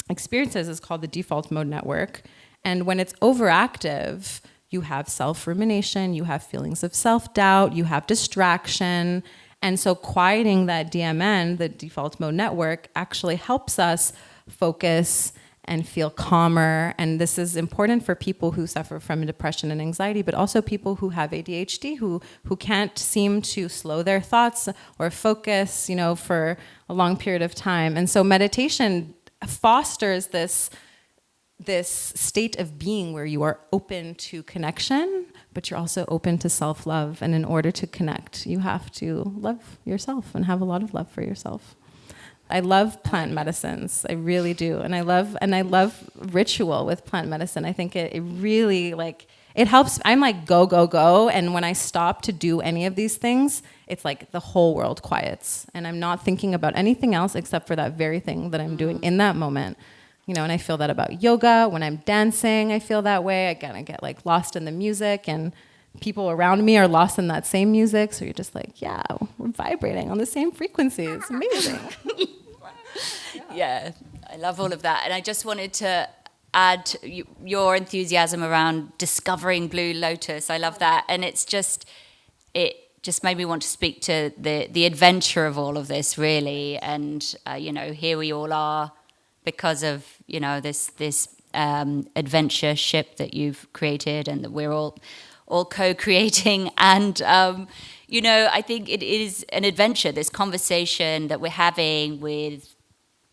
experiences is called the default mode network. And when it's overactive, you have self-rumination, you have feelings of self-doubt, you have distraction. And so quieting that DMN, the default mode network, actually helps us focus and feel calmer. And this is important for people who suffer from depression and anxiety, but also people who have ADHD, who can't seem to slow their thoughts or focus, for a long period of time. And so meditation fosters this state of being where you are open to connection, but you're also open to self-love. And in order to connect, you have to love yourself and have a lot of love for yourself. I love plant medicines. I really do. And I love ritual with plant medicine. I think it really, like, it helps. I'm like, go, go, go. And when I stop to do any of these things, it's like the whole world quiets. And I'm not thinking about anything else except for that very thing that I'm doing in that moment. You know, and I feel that about yoga. When I'm dancing, I feel that way. I kind of get like lost in the music, and people around me are lost in that same music. So you're just like, yeah, we're vibrating on the same frequency. It's amazing. Yeah, I love all of that. And I just wanted to add your enthusiasm around discovering Blue Lotus. I love that. And it just made me want to speak to the adventure of all of this, really. And, here we all are because of, this adventure ship that you've created and that we're all co-creating. And, I think it is an adventure, this conversation that we're having with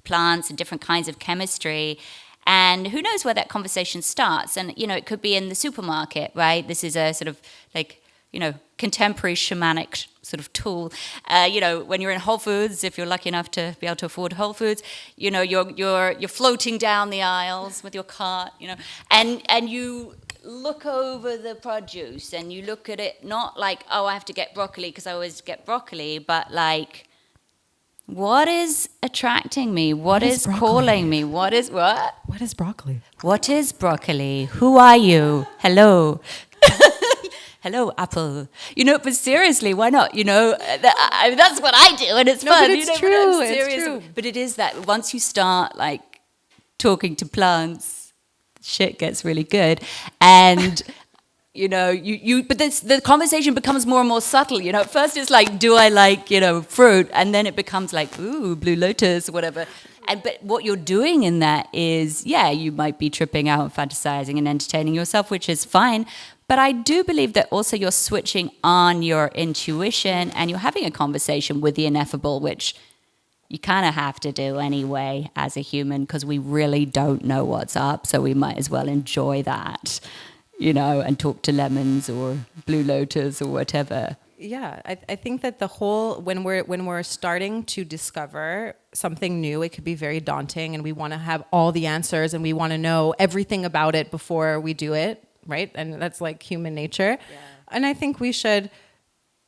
plants and different kinds of chemistry. And who knows where that conversation starts? And, it could be in the supermarket, right? This is a sort of like, contemporary shamanic sort of tool. When you're in Whole Foods, if you're lucky enough to be able to afford Whole Foods, you're floating down the aisles with your cart, and you look over the produce and you look at it not like, oh, I have to get broccoli because I always get broccoli, but like, what is attracting me? What is calling me? What is what? What is broccoli? What is broccoli? Who are you? Hello. Hello, apple. But seriously, why not? That's what I do, and it's fun. But it's true. It's true. But it is that once you start like talking to plants, shit gets really good, and but the conversation becomes more and more subtle. At first it's like, do I like fruit, and then it becomes like, ooh, Blue Lotus or whatever. But what you're doing in that is, you might be tripping out and fantasizing and entertaining yourself, which is fine. But I do believe that also you're switching on your intuition and you're having a conversation with the ineffable, which you kind of have to do anyway as a human, because we really don't know what's up. So we might as well enjoy that, and talk to lemons or Blue Lotus or whatever. Yeah, I think that when we're starting to discover something new, it could be very daunting, and we want to have all the answers and we want to know everything about it before we do it, right? And that's like human nature. Yeah. And I think we should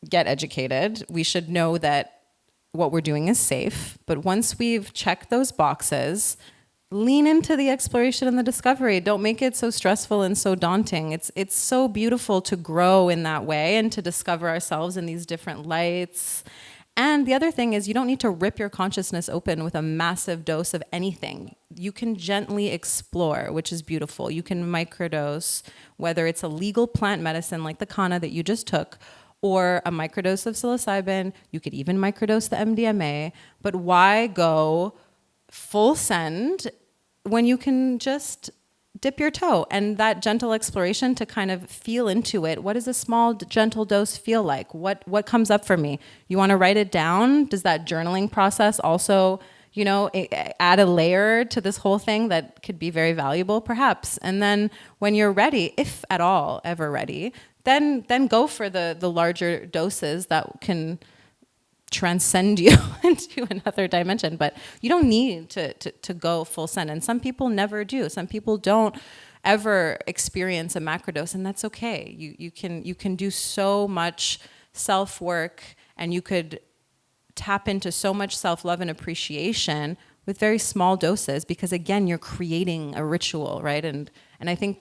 get educated. We should know that what we're doing is safe. But once we've checked those boxes, lean into the exploration and the discovery. Don't make it so stressful and so daunting. It's so beautiful to grow in that way and to discover ourselves in these different lights. And the other thing is, you don't need to rip your consciousness open with a massive dose of anything. You can gently explore, which is beautiful. You can microdose, whether it's a legal plant medicine like the Kanna that you just took, or a microdose of psilocybin. You could even microdose the MDMA. But why go full send when you can just dip your toe? And that gentle exploration to kind of feel into it. What does a small gentle dose feel like? What comes up for me? You want to write it down? Does that journaling process also, add a layer to this whole thing that could be very valuable? Perhaps. And then when you're ready, if at all ever ready, then go for the larger doses that can transcend you into another dimension. But you don't need to go full send. And some people never do. Some people don't ever experience a macrodose, and that's okay. You can do so much self-work, and you could tap into so much self-love and appreciation with very small doses, because again, you're creating a ritual, right? And I think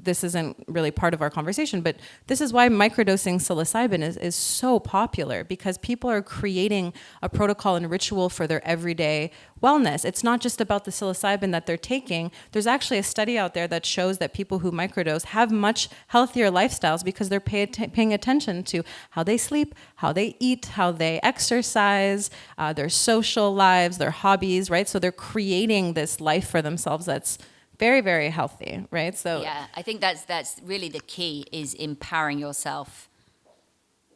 this isn't really part of our conversation, but this is why microdosing psilocybin is so popular, because people are creating a protocol and ritual for their everyday wellness. It's not just about the psilocybin that they're taking. There's actually a study out there that shows that people who microdose have much healthier lifestyles because they're paying attention to how they sleep, how they eat, how they exercise, their social lives, their hobbies, right? So they're creating this life for themselves that's very, very healthy, right? So yeah, I think that's really the key, is empowering yourself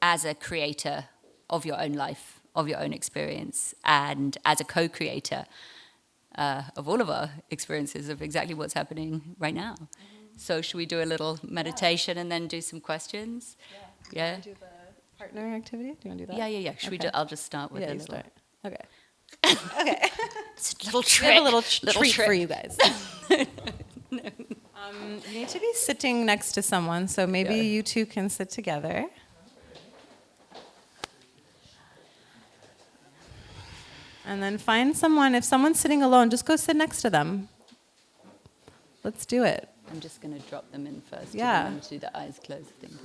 as a creator of your own life, of your own experience, and as a co-creator of all of our experiences of exactly what's happening right now. Mm-hmm. So should we do a little meditation and then do some questions? Yeah. Do the partner activity? Do you want to do that? Yeah. Should we do? I'll just start with a little. Start. Okay. Okay. It's a little We trick. have a little treat trick. for you guys. You need to be sitting next to someone, so maybe you two can sit together. And then find someone. If someone's sitting alone, just go sit next to them. Let's do it. I'm just going to drop them in first. Yeah. To do the eyes closed thing.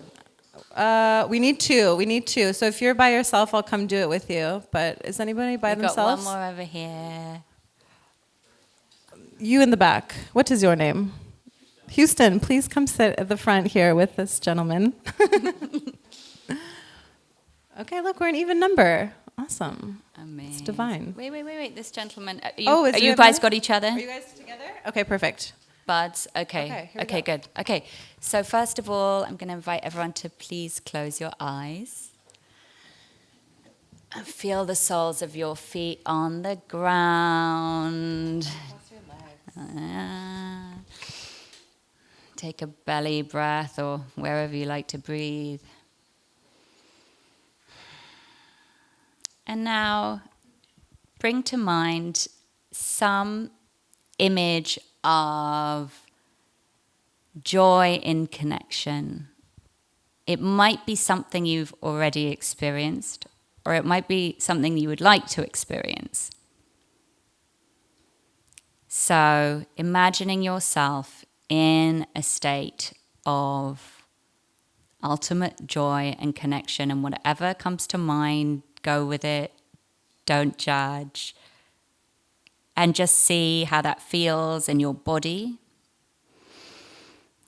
We need two. So if you're by yourself, I'll come do it with you. But is anybody by themselves? Got one more over here. You in the back. What is your name? Houston, please come sit at the front here with this gentleman. Okay, look, we're an even number. Awesome. Amazing. It's divine. Wait. This gentleman. Are is you there guys another? got each other? Are you guys together? Okay, perfect. Buds. Okay, Okay. here we go. Good. Okay. So first of all, I'm going to invite everyone to please close your eyes. And feel the soles of your feet on the ground. Take a belly breath or wherever you like to breathe. And now bring to mind some image of joy in connection. It might be something you've already experienced, or it might be something you would like to experience. So, imagining yourself in a state of ultimate joy and connection, and whatever comes to mind, go with it, don't judge, and just see how that feels in your body.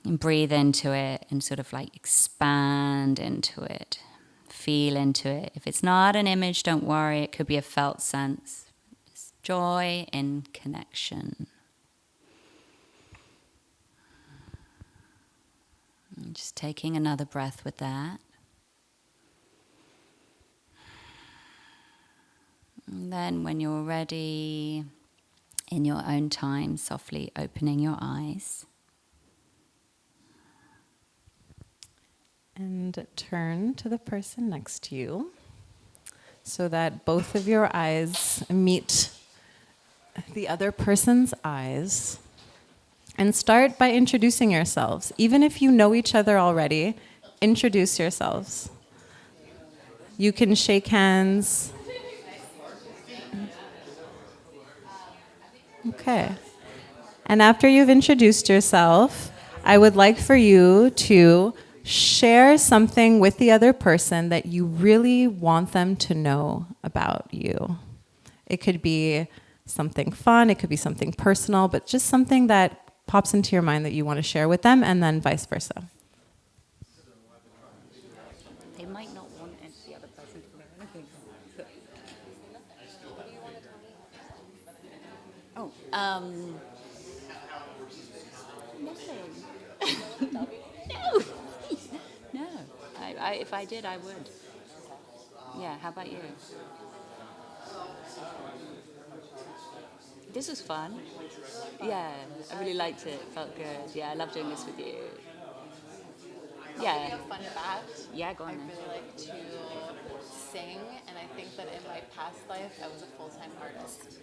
And breathe into it and sort of like expand into it, feel into it. If it's not an image, don't worry, it could be a felt sense. Just joy in connection. And just taking another breath with that. And then when you're ready, in your own time, softly opening your eyes. And turn to the person next to you so that both of your eyes meet the other person's eyes. And start by introducing yourselves. Even if you know each other already, introduce yourselves. You can shake hands. Okay. And after you've introduced yourself, I would like for you to share something with the other person that you really want them to know about you. It could be something fun, it could be something personal, but just something that pops into your mind that you want to share with them, and then vice versa. They might not want the other person to know anything. Nothing. No. If I did, I would. Yeah, how about you? This was fun. Yeah, I really liked it. Felt good. Yeah, I love doing this with you. Yeah. A fun fact. Yeah, go on I then. really like to sing, and I think that in my past life, I was a full-time artist.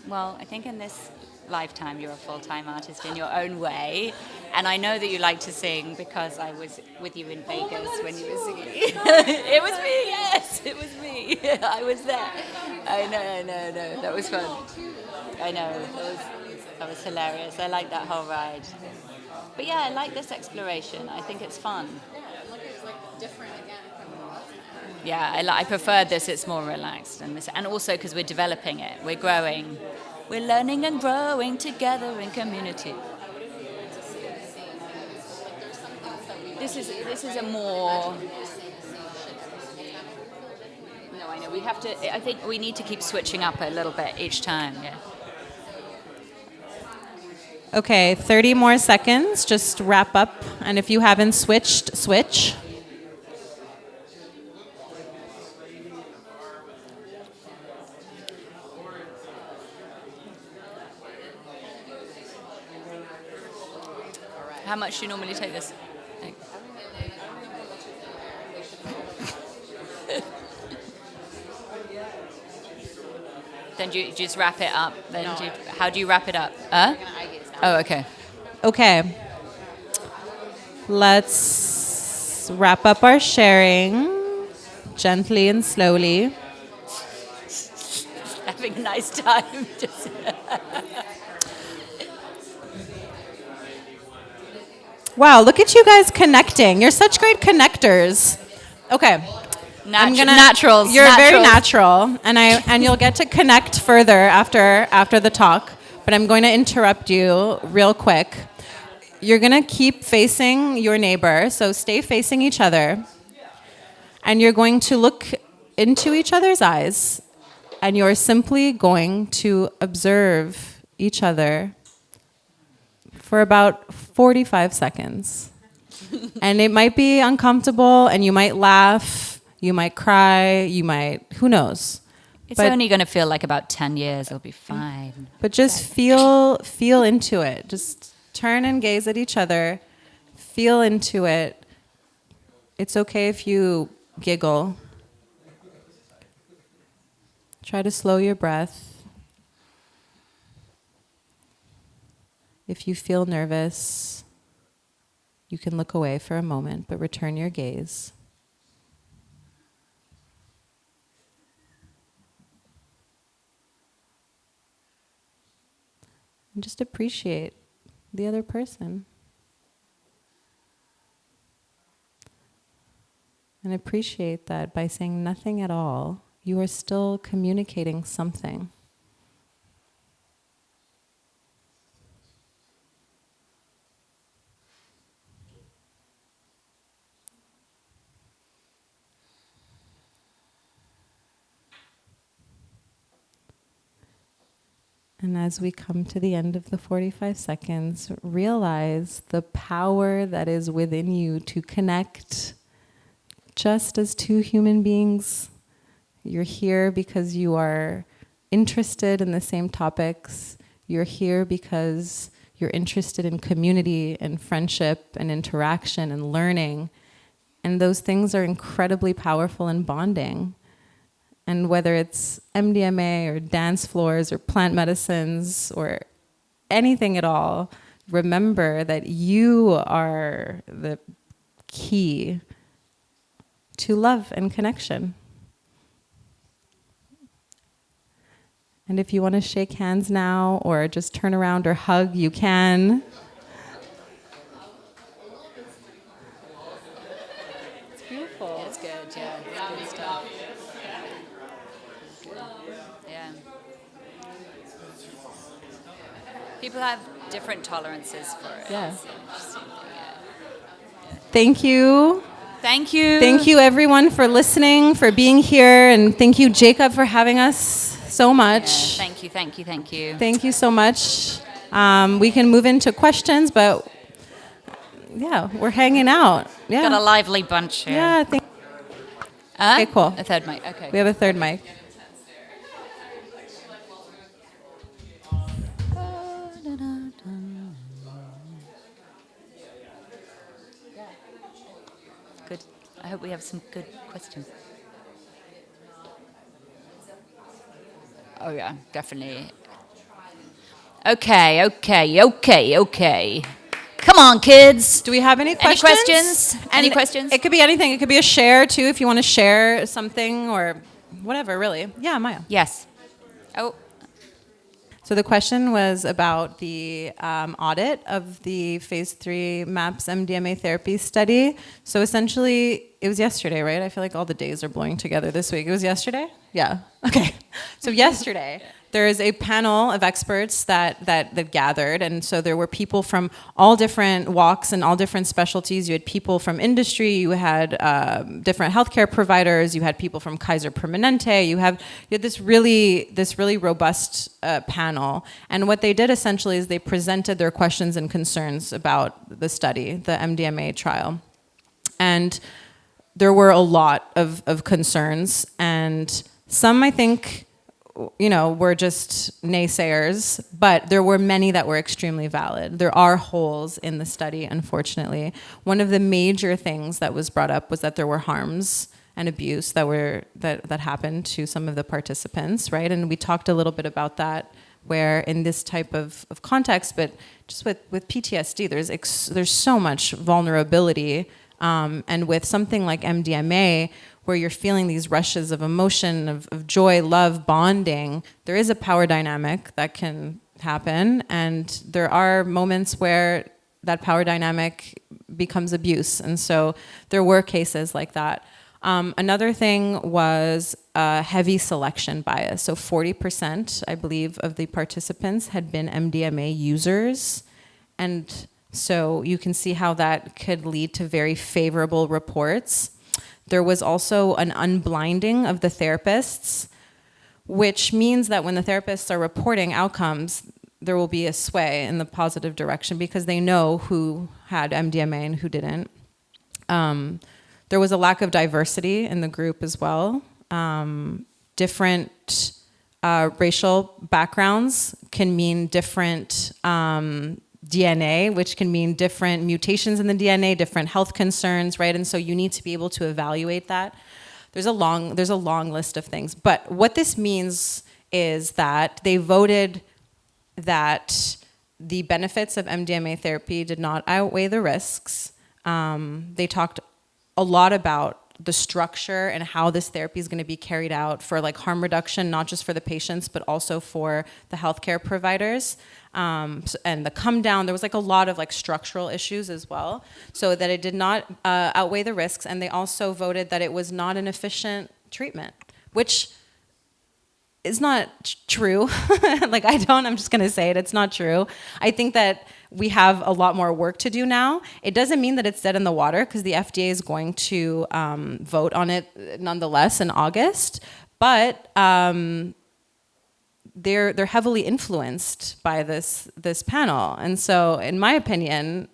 Well, I think in this lifetime you're a full-time artist in your own way, and I know that you like to sing because I was with you in Vegas when you were singing. It was me, yes, it was me. I was there. I know, that was fun. I know, that was hilarious. I like that whole ride. But yeah, I like this exploration. I think it's fun. Yeah, look, it's like different again from the last time. Yeah, I prefer this. It's more relaxed and this, and also because we're developing it, we're growing, we're learning and growing together in community. This is a more. No, I know we have to. I think we need to keep switching up a little bit each time. Yeah. Okay, 30 more seconds. Just wrap up, and if you haven't switched, switch. How much do you normally take this? Then do you just wrap it up? How do you wrap it up? Oh, okay. Okay. Let's wrap up our sharing gently and slowly. Having a nice time. Just Wow, look at you guys connecting. You're such great connectors. Okay. Naturals. You're very natural, and you'll get to connect further after the talk. But I'm going to interrupt you real quick. You're going to keep facing your neighbor, so stay facing each other. And you're going to look into each other's eyes, and you're simply going to observe each other for about 45 seconds. And it might be uncomfortable, and you might laugh, you might cry, who knows? It's only going to feel like about 10 years. It'll be fine. But just feel into it. Just turn and gaze at each other. Feel into it. It's okay if you giggle. Try to slow your breath. If you feel nervous, you can look away for a moment, but return your gaze. And just appreciate the other person. And appreciate that by saying nothing at all, you are still communicating something. And as we come to the end of the 45 seconds, realize the power that is within you to connect just as two human beings. You're here because you are interested in the same topics. You're here because you're interested in community and friendship and interaction and learning. And those things are incredibly powerful and bonding. And whether it's MDMA or dance floors or plant medicines or anything at all, remember that you are the key to love and connection. And if you want to shake hands now or just turn around or hug, you can. It's beautiful. It's good, yeah. It's good stuff. Yeah. People have different tolerances for it. Yeah. It's interesting. Yeah. Thank you. Thank you. Thank you, everyone, for listening, for being here, and thank you, Jacob, for having us so much. Yeah, thank you. Thank you so much. We can move into questions, but yeah, we're hanging out. Yeah. Got a lively bunch here. Yeah. Okay, cool. A third mic. Okay. We have a third mic. Good. I hope we have some good questions. Oh yeah, definitely. Okay. Come on, kids. Do we have any questions? Any questions? It could be anything. It could be a share, too, if you want to share something or whatever, really. Yeah, Maya. Yes. Oh. So the question was about the audit of the phase 3 MAPS MDMA therapy study. So essentially, it was yesterday, right? I feel like all the days are blowing together this week. It was yesterday? Yeah. Okay. So yesterday, there is a panel of experts that gathered, and so there were people from all different walks and all different specialties. You had people from industry, you had different healthcare providers, you had people from Kaiser Permanente, you had this really robust panel. And what they did essentially is they presented their questions and concerns about the study, the MDMA trial. And there were a lot of concerns, and some I think were just naysayers, but there were many that were extremely valid. There are holes in the study, unfortunately. One of the major things that was brought up was that there were harms and abuse that happened to some of the participants, right? And we talked a little bit about that, where in this type of context, but just with PTSD, there's so much vulnerability, and with something like MDMA, where you're feeling these rushes of emotion, of joy, love, bonding, there is a power dynamic that can happen, and there are moments where that power dynamic becomes abuse, and so there were cases like that. Another thing was heavy selection bias. So 40%, I believe, of the participants had been MDMA users, and so you can see how that could lead to very favorable reports. There was also an unblinding of the therapists, which means that when the therapists are reporting outcomes, there will be a sway in the positive direction because they know who had MDMA and who didn't. There was a lack of diversity in the group as well. Different racial backgrounds can mean different DNA, which can mean different mutations in the DNA, different health concerns, right? And so you need to be able to evaluate that. There's a long list of things. But what this means is that they voted that the benefits of MDMA therapy did not outweigh the risks. They talked a lot about the structure and how this therapy is going to be carried out for like harm reduction, not just for the patients, but also for the healthcare providers. And the come down, there was like a lot of like structural issues as well, so that it did not outweigh the risks. And they also voted that it was not an efficient treatment, which is not true. I'm just going to say it, it's not true. I think that we have a lot more work to do now. It doesn't mean that it's dead in the water, because the FDA is going to vote on it nonetheless in August. But they're heavily influenced by this panel, and so in my opinion,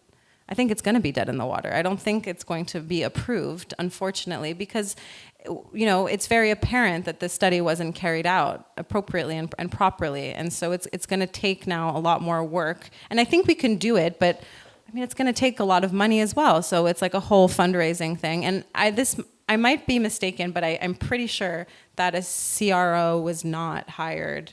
I think it's going to be dead in the water. I don't think it's going to be approved, unfortunately, because it's very apparent that the study wasn't carried out appropriately and properly, and so it's going to take now a lot more work. And I think we can do it, but I mean, it's going to take a lot of money as well. So it's like a whole fundraising thing. And I might be mistaken, but I'm pretty sure that a CRO was not hired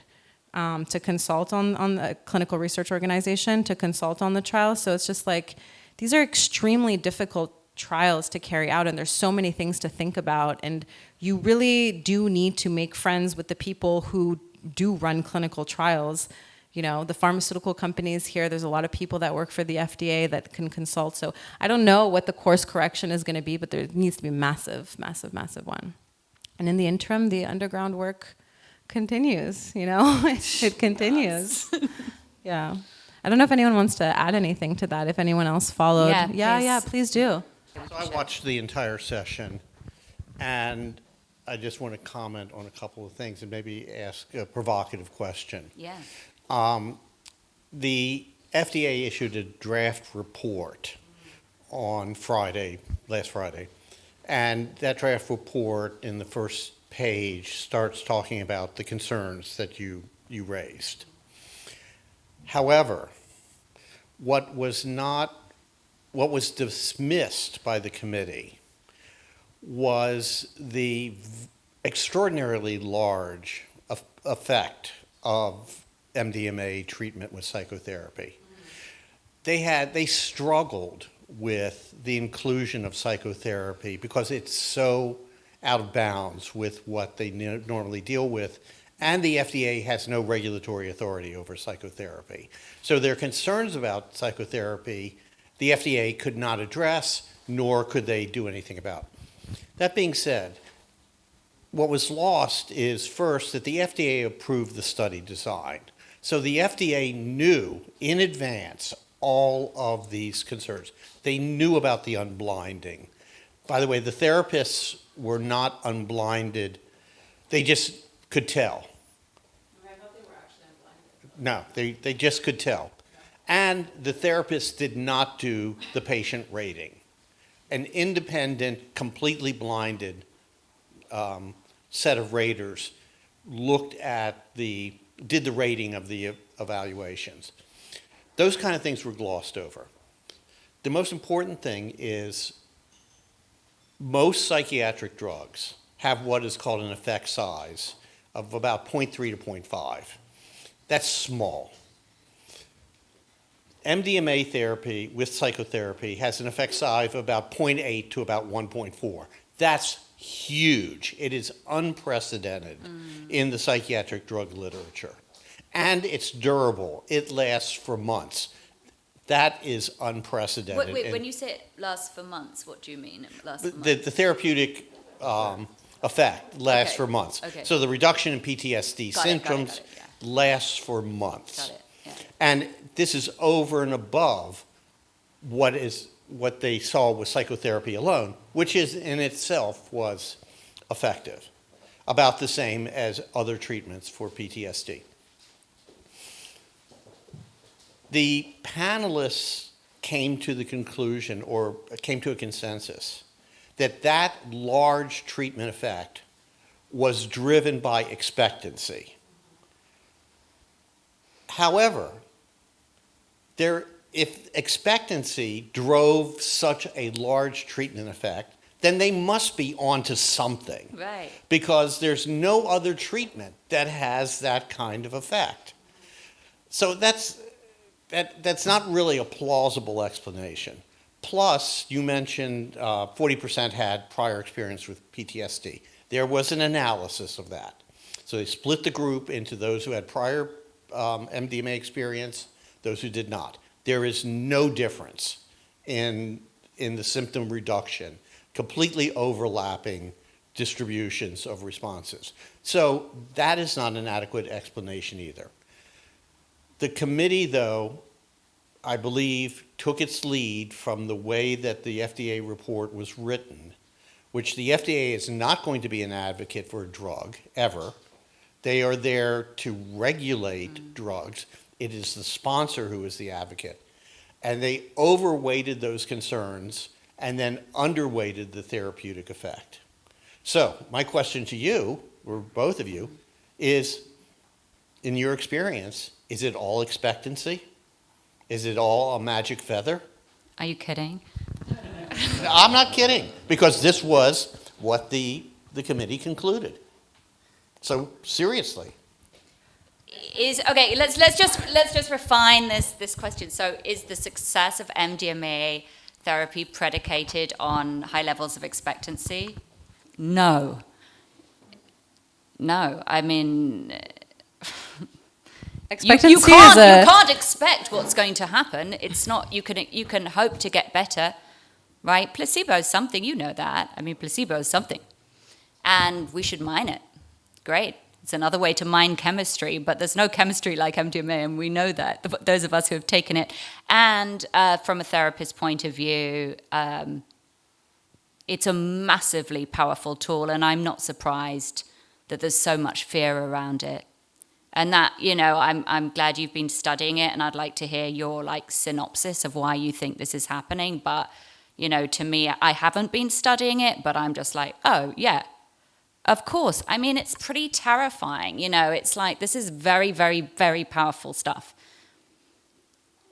to consult on the clinical research organization to consult on the trial. So it's just like, these are extremely difficult trials to carry out, and there's so many things to think about, and you really do need to make friends with the people who do run clinical trials. The pharmaceutical companies here, there's a lot of people that work for the FDA that can consult. So I don't know what the course correction is going to be, but there needs to be massive, massive, massive one. And in the interim, the underground work continues, it continues. Yeah. I don't know if anyone wants to add anything to that, if anyone else followed. Yeah, please do. So I watched the entire session, and I just want to comment on a couple of things and maybe ask a provocative question. Yeah. The FDA issued a draft report on last Friday, and that draft report in the first page starts talking about the concerns that you raised. However, what was dismissed by the committee was the extraordinarily large effect of MDMA treatment with psychotherapy. They struggled with the inclusion of psychotherapy because it's so out of bounds with what they normally deal with, and the FDA has no regulatory authority over psychotherapy. So their concerns about psychotherapy, the FDA could not address, nor could they do anything about. That being said, what was lost is, first, that the FDA approved the study design. So the FDA knew in advance all of these concerns. They knew about the unblinding. By the way, the therapists were not unblinded. They just could tell. I thought they were actually unblinded. No, they just could tell. And the therapists did not do the patient rating. An independent, completely blinded set of raters did the rating of the evaluations. Those kind of things were glossed over. The most important thing is most psychiatric drugs have what is called an effect size of about 0.3 to 0.5. That's small. MDMA therapy with psychotherapy has an effect size of about 0.8 to about 1.4. That's huge. It is unprecedented in the psychiatric drug literature. And it's durable. It lasts for months. That is unprecedented. Wait, when you say it lasts for months, what do you mean it lasts for months? The therapeutic effect lasts for months. Okay. So the reduction in PTSD symptoms lasts for months. Got it, yeah. And this is over and above what they saw with psychotherapy alone, which is in itself was effective, about the same as other treatments for PTSD. The panelists came to the conclusion, or came to a consensus, that large treatment effect was driven by expectancy. However, if expectancy drove such a large treatment effect, then they must be onto something. Right. Because there's no other treatment that has that kind of effect. So that's not really a plausible explanation. Plus, you mentioned 40% had prior experience with PTSD. There was an analysis of that. So they split the group into those who had prior MDMA experience, those who did not. There is no difference in the symptom reduction, completely overlapping distributions of responses. So that is not an adequate explanation either. The committee, though, I believe, took its lead from the way that the FDA report was written, which the FDA is not going to be an advocate for a drug, ever. They are there to regulate drugs. It is the sponsor who is the advocate. And they overweighted those concerns and then underweighted the therapeutic effect. So my question to you, or both of you, is, in your experience, is it all expectancy? Is it all a magic feather? Are you kidding? I'm not kidding, because this was what the committee concluded. So seriously. Okay, let's just refine this question. So is the success of MDMA therapy predicated on high levels of expectancy? No. I mean, Expectancy you can't expect what's going to happen. It's not. You can hope to get better, right? Placebo is something. You know that. I mean, placebo is something, and we should mine it. Great. It's another way to mine chemistry, but there's no chemistry like MDMA, and we know that, those of us who have taken it. And from a therapist's point of view, it's a massively powerful tool, and I'm not surprised that there's so much fear around it. And that, I'm glad you've been studying it, and I'd like to hear your synopsis of why you think this is happening. But, to me, I haven't been studying it, but I'm just like, oh, yeah. Of course. I mean, it's pretty terrifying. It's like, this is very, very, very powerful stuff.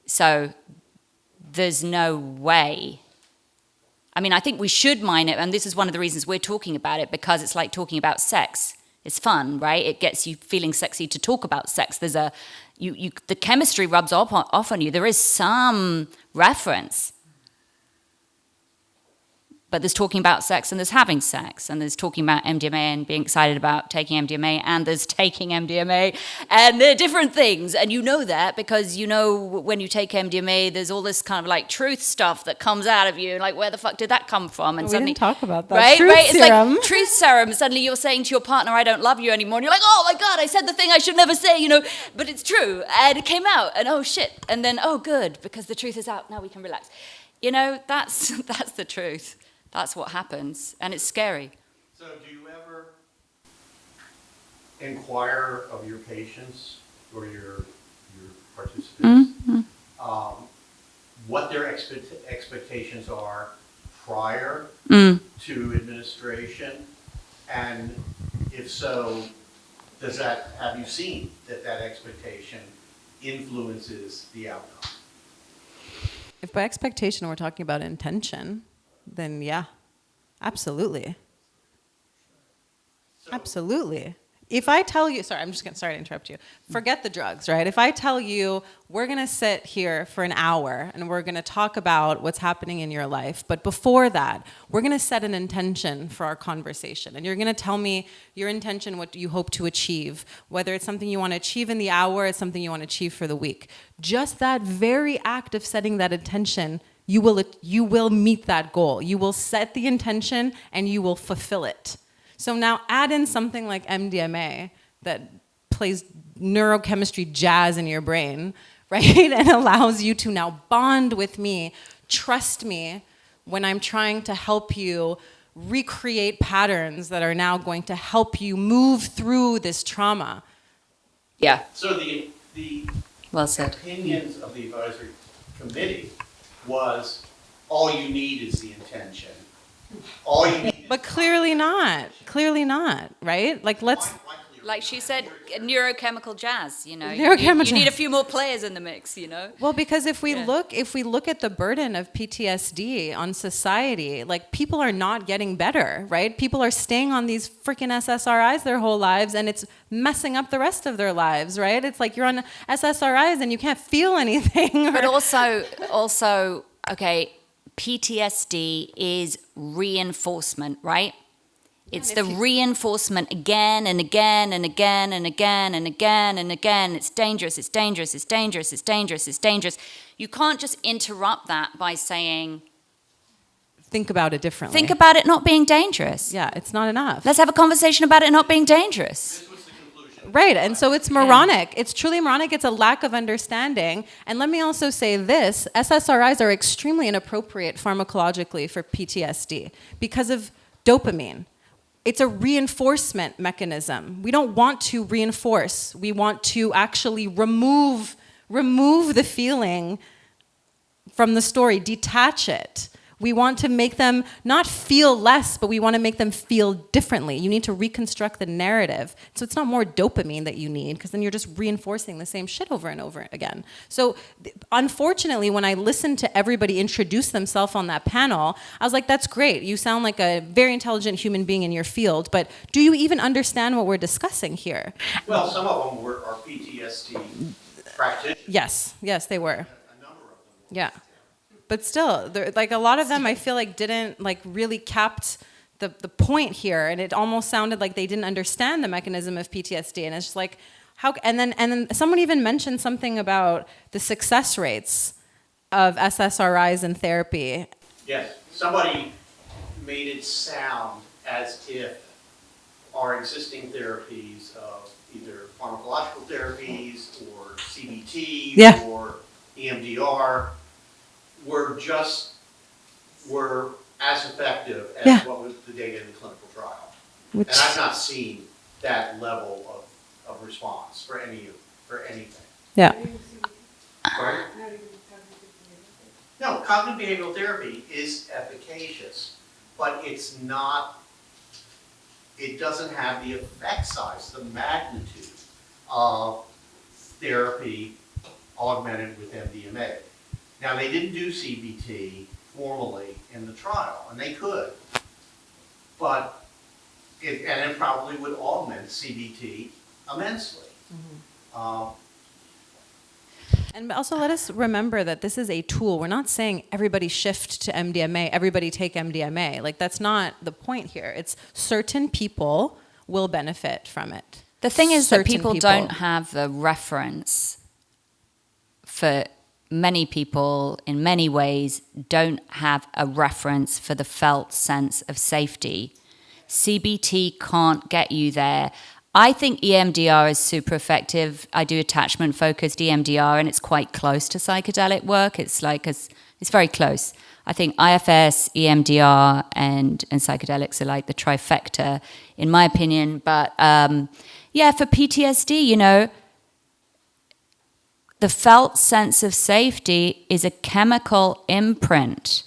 So there's no way. I mean, I think we should mine it. And this is one of the reasons we're talking about it, because it's like talking about sex. It's fun, right? It gets you feeling sexy to talk about sex. There's the chemistry rubs off on you. There is some reference. But there's talking about sex, and there's having sex, and there's talking about MDMA and being excited about taking MDMA, and there's taking MDMA, and they're different things. And you know that because when you take MDMA, there's all this kind of truth stuff that comes out of you, like where the fuck did that come from? And we suddenly, didn't talk about that. Right? Truth It's serum. like truth serum. Suddenly you're saying to your partner, I don't love you anymore. And you're like, oh my God, I said the thing I should never say, but it's true. And it came out, and oh shit. And then, oh good, because the truth is out. Now we can relax. That's the truth. That's what happens, and it's scary. So do you ever inquire of your patients or your participants what their expectations are prior to administration? And if so, have you seen that expectation influences the outcome? If by expectation we're talking about intention, then yeah, absolutely. Absolutely. If I tell you, sorry to interrupt you. Forget the drugs, right? If I tell you we're going to sit here for an hour and we're going to talk about what's happening in your life, but before that, we're going to set an intention for our conversation. And you're going to tell me your intention, what you hope to achieve, whether it's something you want to achieve in the hour, it's something you want to achieve for the week. Just that very act of setting that intention, you will meet that goal. You will set the intention and you will fulfill it. So now add in something like MDMA that plays neurochemistry jazz in your brain, right? And allows you to now bond with me, trust me when I'm trying to help you recreate patterns that are now going to help you move through this trauma. Yeah. So the Well said. opinions of the advisory committee was all you need is the intention. All you need. But clearly not, right? Like let's... Like she said, neurochemical jazz, you know. Neurochemical You need a jazz. few more players in the mix, you know. Well, because if we look at the burden of PTSD on society, like people are not getting better, right? People are staying on these freaking SSRIs their whole lives, and it's messing up the rest of their lives, right? It's like you're on SSRIs and you can't feel anything. But also, okay, PTSD is reinforcement, right? It's the reinforcement again and again and again and again and again and again. It's dangerous, it's dangerous, it's dangerous, it's dangerous, it's dangerous. You can't just interrupt that by saying... Think about it differently. Think about it not being dangerous. Yeah, it's not enough. Let's have a conversation about it not being dangerous. This was the conclusion. Right, and so it's moronic. It's truly moronic. It's a lack of understanding. And let me also say this, SSRIs are extremely inappropriate pharmacologically for PTSD because of dopamine. It's a reinforcement mechanism. We don't want to reinforce. We want to actually remove the feeling from the story, detach it. We want to make them not feel less, but we want to make them feel differently. You need to reconstruct the narrative. So it's not more dopamine that you need, because then you're just reinforcing the same shit over and over again. So unfortunately, when I listened to everybody introduce themselves on that panel, I was like, that's great. You sound like a very intelligent human being in your field, but do you even understand what we're discussing here? Well, some of them are PTSD practitioners. Yes, they were. A number of them were. Yeah. But still, like a lot of them, I feel like didn't like really capped the point here, and it almost sounded like they didn't understand the mechanism of PTSD. And it's just like, how? And then someone even mentioned something about the success rates of SSRIs in therapy. Yes, somebody made it sound as if our existing therapies of either pharmacological therapies or CBT or EMDR were as effective as what was the data in the clinical trial. And I've not seen that level of response for anything. Yeah. Right? No, cognitive behavioral therapy is efficacious, but it doesn't have the effect size, the magnitude of therapy augmented with MDMA. Now, they didn't do CBT formally in the trial, and they could, but it probably would augment CBT immensely. Mm-hmm. And also let us remember that this is a tool. We're not saying everybody shift to MDMA, everybody take MDMA. Like, that's not the point here. It's certain people will benefit from it. The thing is that people don't have a reference for... Many people, in many ways, don't have a reference for the felt sense of safety. CBT can't get you there. I think EMDR is super effective. I do attachment-focused EMDR, and it's quite close to psychedelic work. It's very close. I think IFS, EMDR, and psychedelics are like the trifecta, in my opinion. But for PTSD, you know, the felt sense of safety is a chemical imprint.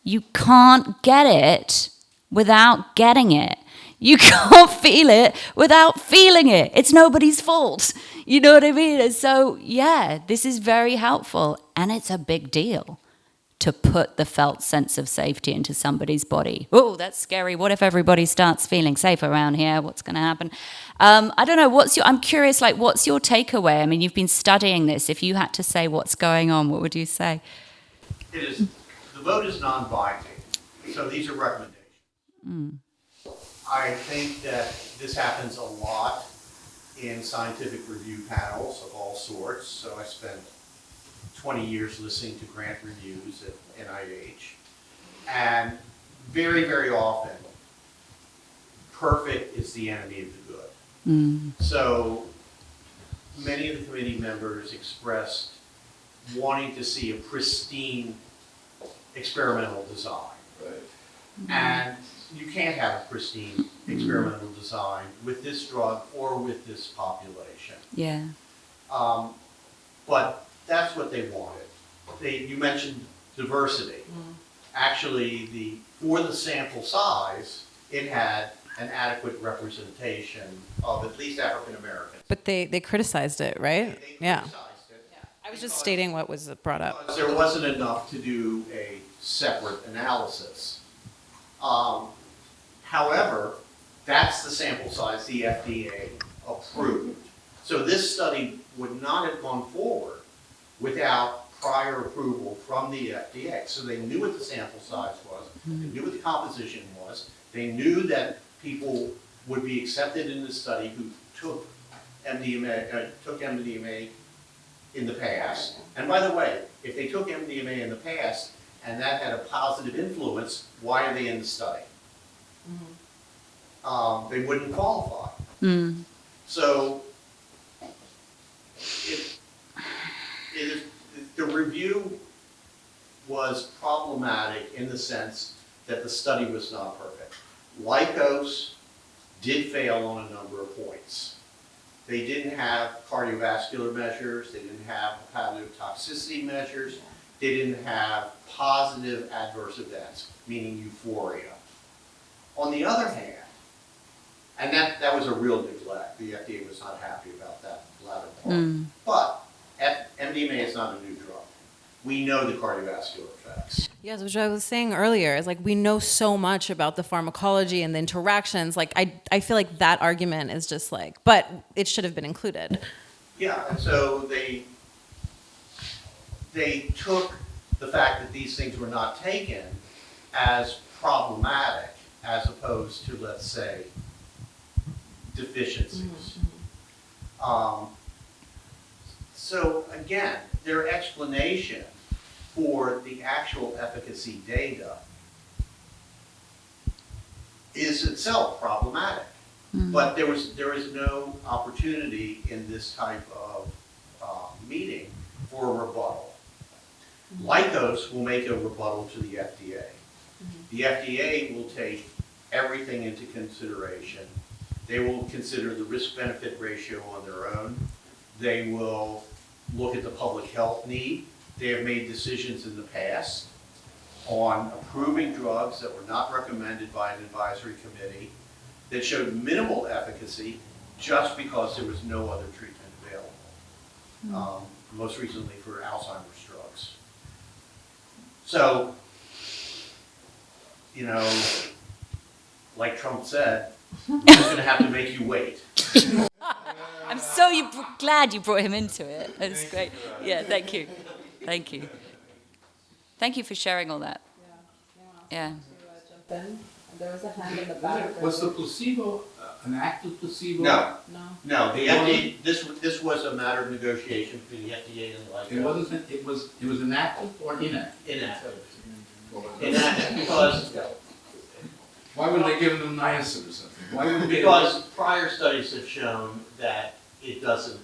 You can't get it without getting it. You can't feel it without feeling it. It's nobody's fault. You know what I mean? And so, yeah, this is very helpful. And it's a big deal to put the felt sense of safety into somebody's body. Oh, that's scary. What if everybody starts feeling safe around here? What's going to happen? I don't know. I'm curious, like, what's your takeaway? I mean, you've been studying this. If you had to say what's going on, what would you say? The vote is non-binding, so these are recommendations. I think that this happens a lot in scientific review panels of all sorts. So I spent 20 years listening to grant reviews at NIH. And very, very often, perfect is the enemy of the good. So many of the committee members expressed wanting to see a pristine experimental design. Right. And you can't have a pristine experimental design with this drug or with this population. Yeah. But that's what they wanted. You mentioned diversity. Actually, for the sample size, it had an adequate representation of at least African Americans. But they criticized it, right? They Yeah. criticized it. I was just stating what was brought up. Because there wasn't enough to do a separate analysis. However, that's the sample size the FDA approved. So this study would not have gone forward without prior approval from the FDA. So they knew what the sample size was, they knew what the composition was, they knew that people would be accepted in the study who took MDMA in the past. And by the way, if they took MDMA in the past and that had a positive influence, why are they in the study? They wouldn't qualify. So the review was problematic in the sense that the study was not perfect. Lycos did fail on a number of points. They didn't have cardiovascular measures, they didn't have hepatotoxicity measures, they didn't have positive adverse events, meaning euphoria. On the other hand, and that was a real neglect, the FDA was not happy about that latter part, but MDMA is not a new drug. We know the cardiovascular effects. Yes, which I was saying earlier, is like we know so much about the pharmacology and the interactions. Like I feel like that argument is just like, but it should have been included. Yeah, and so they took the fact that these things were not taken as problematic as opposed to, let's say, deficiencies. So again, their explanation for the actual efficacy data is itself problematic. But there is no opportunity in this type of meeting for a rebuttal. Lycos will make a rebuttal to the FDA. The FDA will take everything into consideration. They will consider the risk-benefit ratio on their own. They will look at the public health need. They have made decisions in the past on approving drugs that were not recommended by an advisory committee that showed minimal efficacy just because there was no other treatment available, most recently for Alzheimer's drugs. So, you know, like Trump said, he's going to have to make you wait. I'm so glad you brought him into it. That's great. Yeah, thank you. Thank you. Thank you for sharing all that. Yeah. There was a hand in the back. Was the placebo an active placebo? No. The FDA. This was a matter of negotiation between the FDA and the Lycos. It was inactive or inactive? Inactive. Inactive because. Why would they give them niacin or something? Why would they? Because prior studies have shown that it doesn't.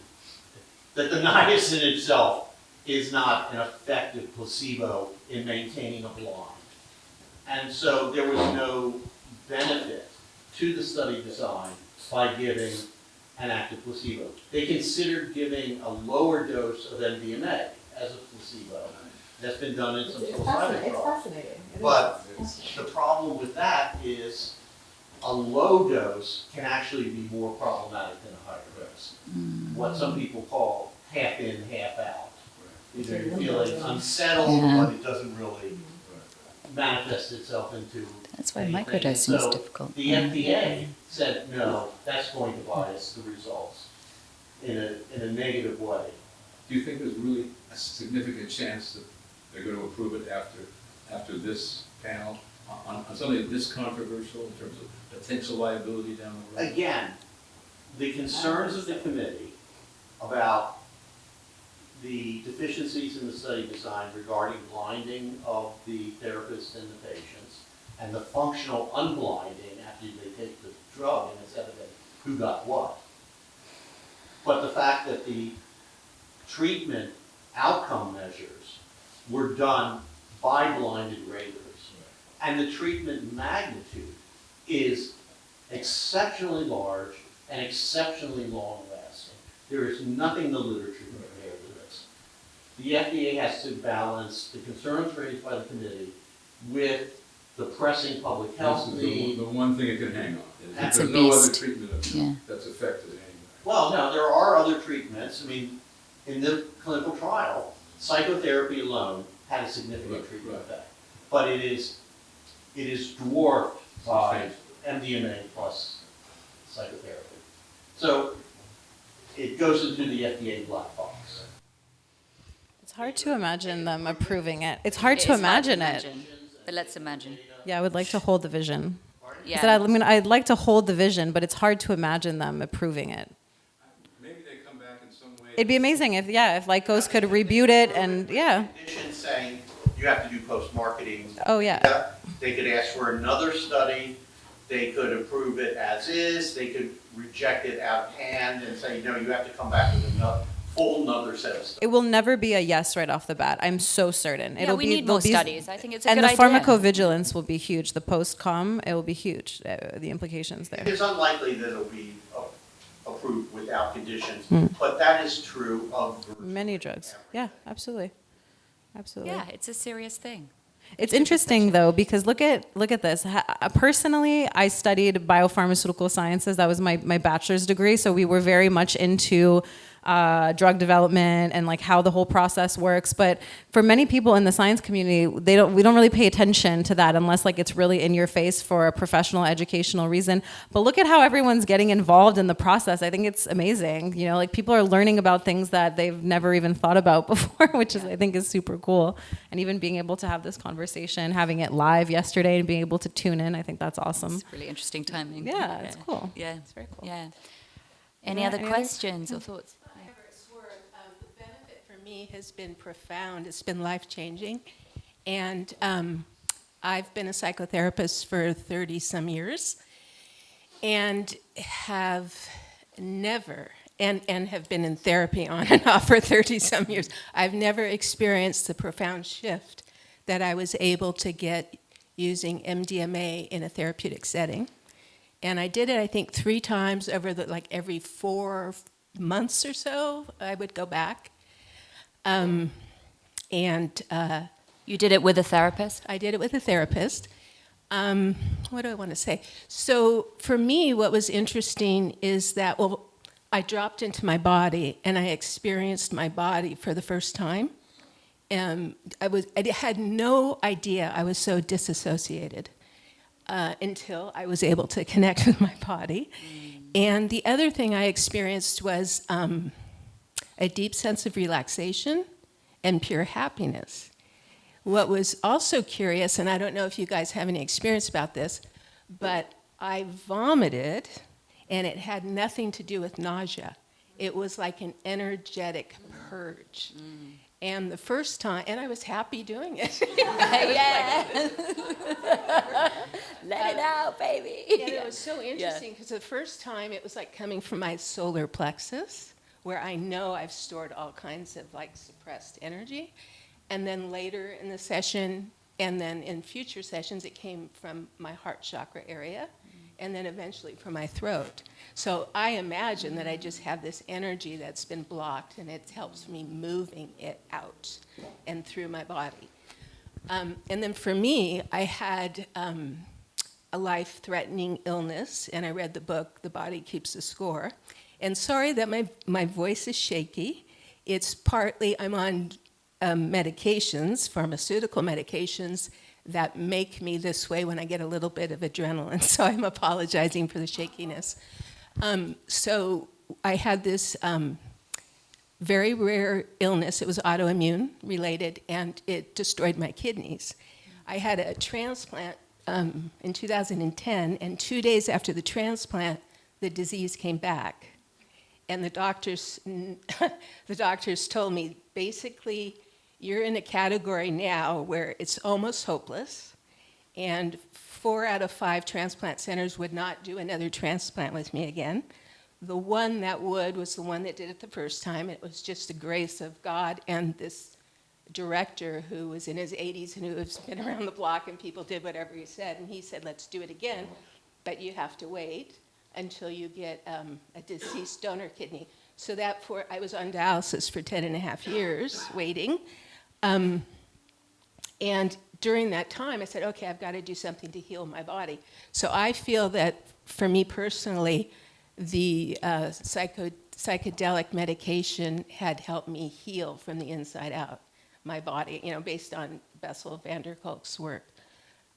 That the niacin itself is not an effective placebo in maintaining a blind. And so there was no benefit to the study design by giving an active placebo. They considered giving a lower dose of MDMA as a placebo. That's been done in some psilocybin trials. Fascinating. But the problem with that is a low dose can actually be more problematic than a higher dose. What some people call half in, half out. Either you're feeling unsettled, but it doesn't really manifest itself into That's why anything. microdosing is So difficult. the FDA said, no, that's going to bias the results in a negative way. Do you think there's really a significant chance that they're going to approve it after this panel on something this controversial in terms of potential liability down the road? Again, the concerns of the committee about the deficiencies in the study design regarding blinding of the therapist and the patients, and the functional unblinding after they take the drug and it's evident who got what. But the fact that the treatment outcome measures were done by blinded raters, and the treatment magnitude is exceptionally large and exceptionally long-lasting. There is nothing in the literature compared to this. The FDA has to balance the concerns raised by the committee with the pressing public health This is need. the one thing it can hang on. It's There's a no other beast. treatment Yeah. that's effective anyway. Well, no, there are other treatments. I mean, in the clinical trial, psychotherapy alone had a significant Right, treatment right. effect. But it is dwarfed by MDMA plus psychotherapy. So it goes into the FDA black box. It's hard to imagine them approving it. It's hard It to is hard to imagine it. imagine, but let's imagine. Yeah, I would like to hold the vision. Yeah. I said, I'd like to hold the vision, but it's hard to imagine them approving it. Maybe they come back in some way. It'd be amazing if Lycos could rebut it and, yeah. Conditions saying you have to do post-marketing. Oh, yeah. They could ask for another study. They could approve it as is. They could reject it out of hand and say, no, you have to come back with another set of studies. It will never be a yes right off the bat. I'm so certain. Yeah, we need more studies. I think it's a and good the idea. pharmacovigilance will be huge. The post-com, it will be huge. The implications there. It is unlikely that it'll be approved without conditions, Hmm. but that is true of Many drugs. Yeah, absolutely. Absolutely. Yeah, it's a serious thing. It's interesting though, because look at this. Personally, I studied biopharmaceutical sciences. That was my bachelor's degree. So we were very much into drug development and like how the whole process works. But for many people in the science community, we don't really pay attention to that unless like it's really in your face for a professional educational reason. But look at how everyone's getting involved in the process. I think it's amazing. You know, like people are learning about things that they've never even thought about before, which is I think is super cool. And even being able to have this conversation, having it live yesterday and being able to tune in, I think that's awesome. It's really interesting timing. Yeah, it's cool. Yeah, It's very cool. Yeah. Any Yeah, other any other- questions or thoughts? The benefit for me has been profound. It's been life-changing. And I've been a psychotherapist for 30-some years and have never, and have been in therapy on and off for 30-some years, I've never experienced the profound shift that I was able to get using MDMA in a therapeutic setting. And I did it, I think, 3 times over every 4 months or so, I would go back. You did it with a therapist? I did it with a therapist. What do I want to say? So for me, what was interesting is that, I dropped into my body and I experienced my body for the first time. I had no idea I was so disassociated until I was able to connect with my body. And the other thing I experienced was a deep sense of relaxation and pure happiness. What was also curious, and I don't know if you guys have any experience about this, but I vomited, and it had nothing to do with nausea. It was like an energetic purge. And the first time, and I was happy doing it. Yeah. Let it out, baby. And it was so interesting because the first time it was like coming from my solar plexus, where I know I've stored all kinds of suppressed energy. And then later in the session, and then in future sessions, it came from my heart chakra area, and then eventually from my throat. So I imagine that I just have this energy that's been blocked, and it helps me moving it out and through my body. And then for me, I had a life-threatening illness, and I read the book, The Body Keeps the Score. And sorry that my voice is shaky. It's partly I'm on medications, pharmaceutical medications, that make me this way when I get a little bit of adrenaline, so I'm apologizing for the shakiness. So I had this very rare illness. It was autoimmune related, and it destroyed my kidneys. I had a transplant in 2010, and 2 days after the transplant, the disease came back. And the doctors told me, basically, you're in a category now where it's almost hopeless, and 4 out of 5 transplant centers would not do another transplant with me again. The one that would was the one that did it the first time. It was just the grace of God and this director who was in his 80s and who has been around the block, and people did whatever he said. And he said, let's do it again, but you have to wait until you get a deceased donor kidney. So I was on dialysis for 10 and a half years waiting. And during that time, I said, okay, I've got to do something to heal my body. So I feel that for me personally, the psychedelic medication had helped me heal from the inside out, my body, based on Bessel van der Kolk's work.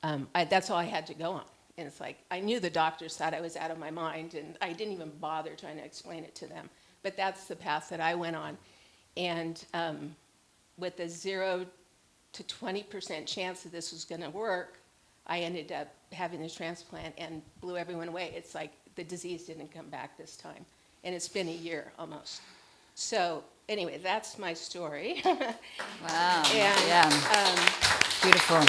That's all I had to go on. And it's like, I knew the doctors thought I was out of my mind, and I didn't even bother trying to explain it to them. But that's the path that I went on. And with a 0 to 20% chance that this was going to work, I ended up having this transplant and blew everyone away. It's like the disease didn't come back this time. And it's been a year almost. So anyway, that's my story. Wow. And, yeah. Beautiful.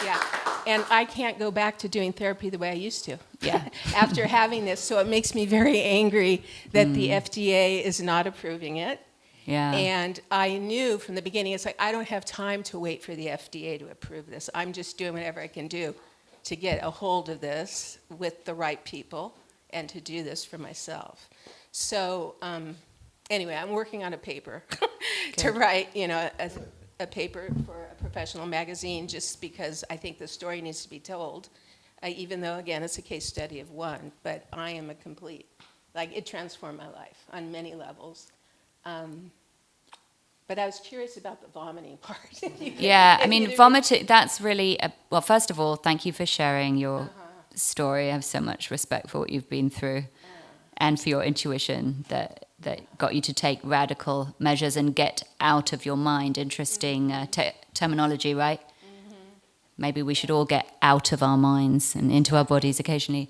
Yeah. And I can't go back to doing therapy the way I used to. Yeah. After having this. So it makes me very angry that the FDA is not approving it. Yeah. And I knew from the beginning, it's like, I don't have time to wait for the FDA to approve this. I'm just doing whatever I can do to get a hold of this with the right people and to do this for myself. So anyway, I'm working on a paper to write, a paper for a professional magazine, just because I think the story needs to be told, even though, again, it's a case study of one, but I am a complete, it transformed my life on many levels. But I was curious about the vomiting part. Yeah, I mean, vomiting, that's really, well, first of all, thank you for sharing your story. I have so much respect for what you've been through and for your intuition that got you to take radical measures and get out of your mind. Interesting terminology, right? Mm-hmm. Maybe we should all get out of our minds and into our bodies occasionally.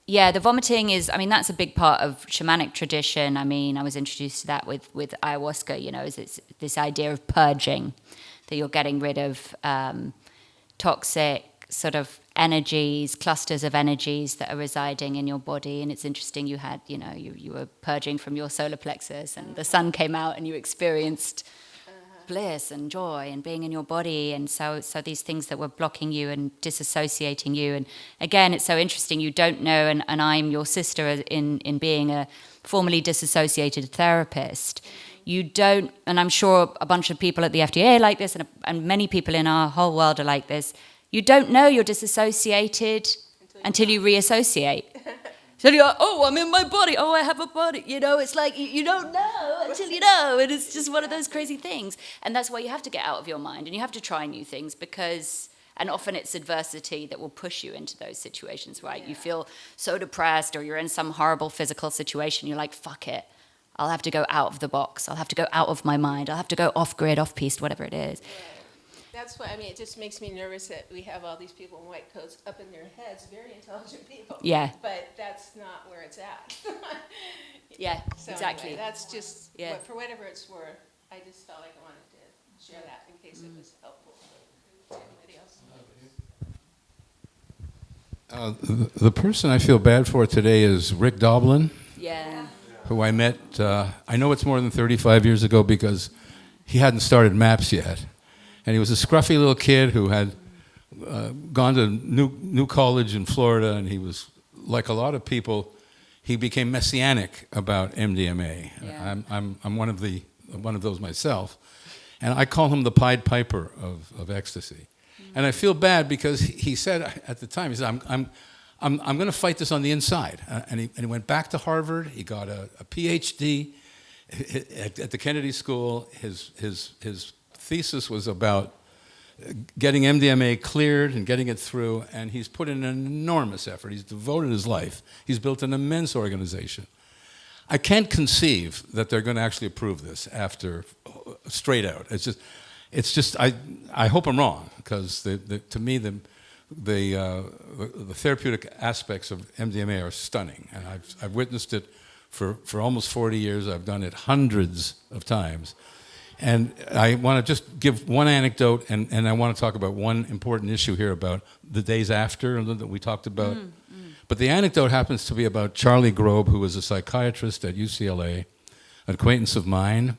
Yeah, the vomiting is, that's a big part of shamanic tradition. I was introduced to that with ayahuasca, is it's this idea of purging, that you're getting rid of toxic sort of energies, clusters of energies that are residing in your body. And it's interesting, you had, you were purging from your solar plexus, and the sun came out and you experienced bliss and joy and being in your body. And so these things that were blocking you and disassociating you. And again, it's so interesting, you don't know, and I'm your sister in being a formerly disassociated therapist. You don't, and I'm sure a bunch of people at the FDA are like this, and many people in our whole world are like this. You don't know you're disassociated until you reassociate. So you're like, oh, I'm in my body. Oh, I have a body. It's like you don't know until you know. And it's just one of those crazy things. And that's why you have to get out of your mind and you have to try new things and often it's adversity that will push you into those situations, right? Yeah. You feel so depressed or you're in some horrible physical situation. You're like, fuck it. I'll have to go out of the box. I'll have to go out of my mind. I'll have to go off grid, off piste, whatever it is. Right. That's why, it just makes me nervous that we have all these people in white coats up in their heads, very intelligent people. Yeah. But that's not where it's at. Yeah, so exactly. Anyway, that's just, for whatever it's worth, I just felt like I wanted to share that in case it was helpful to anybody else. The person I feel bad for today is Rick Doblin. Yeah. Who I met, I know it's more than 35 years ago because he hadn't started MAPS yet. And he was a scruffy little kid who had gone to New College in Florida, and he was, like a lot of people, he became messianic about MDMA. Yeah. I'm one of those myself. And I call him the Pied Piper of ecstasy. And I feel bad because he said at the time, he said, I'm going to fight this on the inside. And he went back to Harvard. He got a PhD at the Kennedy School. His thesis was about getting MDMA cleared and getting it through, and he's put in an enormous effort. He's devoted his life. He's built an immense organization. I can't conceive that they're going to actually approve this after straight out. It's just. I hope I'm wrong, because to me the therapeutic aspects of MDMA are stunning, and I've witnessed it for almost 40 years. I've done it hundreds of times. And I want to just give one anecdote, and I want to talk about one important issue here about the days after that we talked about. But the anecdote happens to be about Charlie Grobe, who was a psychiatrist at UCLA, an acquaintance of mine,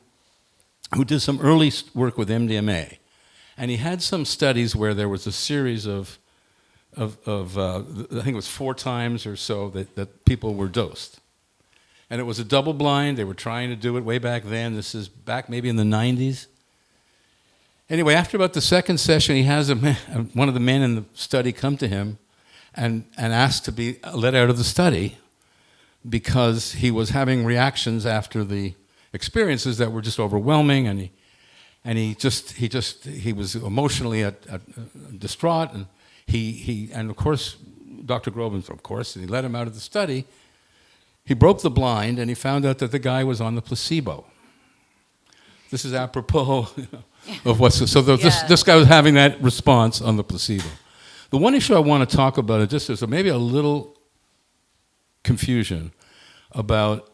who did some early work with MDMA. And he had some studies where there was a series of I think it was 4 times or so that people were dosed. And it was a double blind. They were trying to do it way back then. This is back maybe in the 90s. Anyway, after about the second session, he has one of the men in the study come to him and ask to be let out of the study because he was having reactions after the experiences that were just overwhelming, and he was emotionally distraught, and and of course Dr. Groban, of course, and he let him out of the study. He broke the blind, and he found out that the guy was on the placebo. This is apropos of what's this guy was having that response on the placebo. The one issue I want to talk about is just there's maybe a little confusion about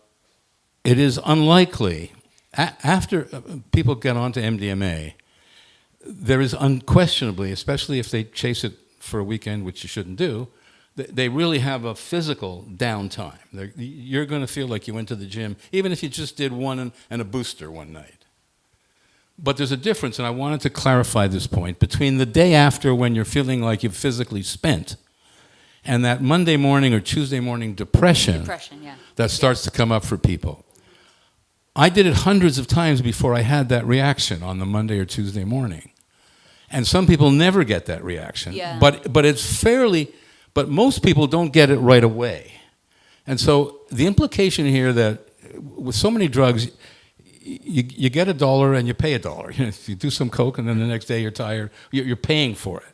it is unlikely after people get onto MDMA, there is unquestionably, especially if they chase it for a weekend, which you shouldn't do, they really have a physical downtime. You're going to feel like you went to the gym, even if you just did one and a booster one night. But there's a difference, and I wanted to clarify this point, between the day after when you're feeling like you've physically spent and that Monday morning or Tuesday morning depression that starts to come up for people. I did it hundreds of times before I had that reaction on the Monday or Tuesday morning. And some people never get that reaction. Yeah. But it's fairly... But most people don't get it right away. And so the implication here that with so many drugs, you get $1 and you pay $1. You do some coke and then the next day you're tired. You're paying for it.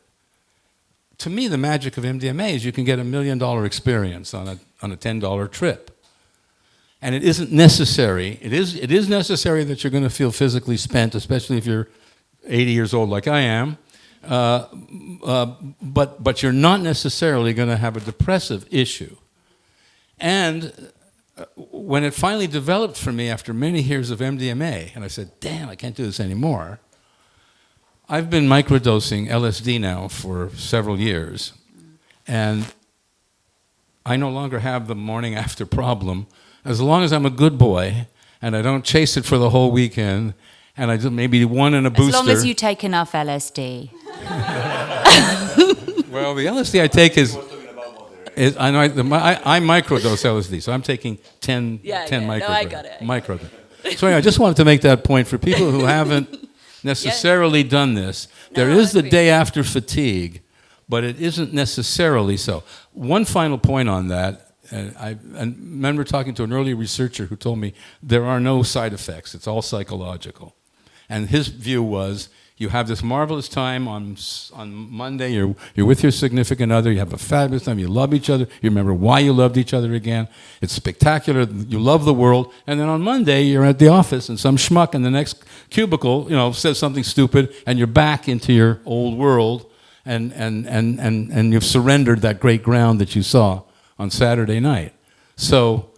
To me, the magic of MDMA is you can get $1 million experience on a $10 trip. And it isn't necessary. It is necessary that you're going to feel physically spent, especially if you're 80 years old like I am. But you're not necessarily going to have a depressive issue. And when it finally developed for me after many years of MDMA, and I said, damn, I can't do this anymore, I've been microdosing LSD now for several years, and I no longer have the morning after problem as long as I'm a good boy and I don't chase it for the whole weekend, and I do maybe one and a booster. As long as you take enough LSD. Well, the LSD I take is I microdose LSD, so I'm taking 10 micrograms. No, I got it. Microdose. So anyway, I just wanted to make that point for people who haven't necessarily done this. There is the day after fatigue, but it isn't necessarily so. One final point on that. I remember talking to an early researcher who told me there are no side effects. It's all psychological. And his view was you have this marvelous time on Monday. You're with your significant other. You have a fabulous time. You love each other. You remember why you loved each other again. It's spectacular. You love the world. And then on Monday, you're at the office, and some schmuck in the next cubicle, says something stupid, and you're back into your old world, and you've surrendered that great ground that you saw on Saturday night. So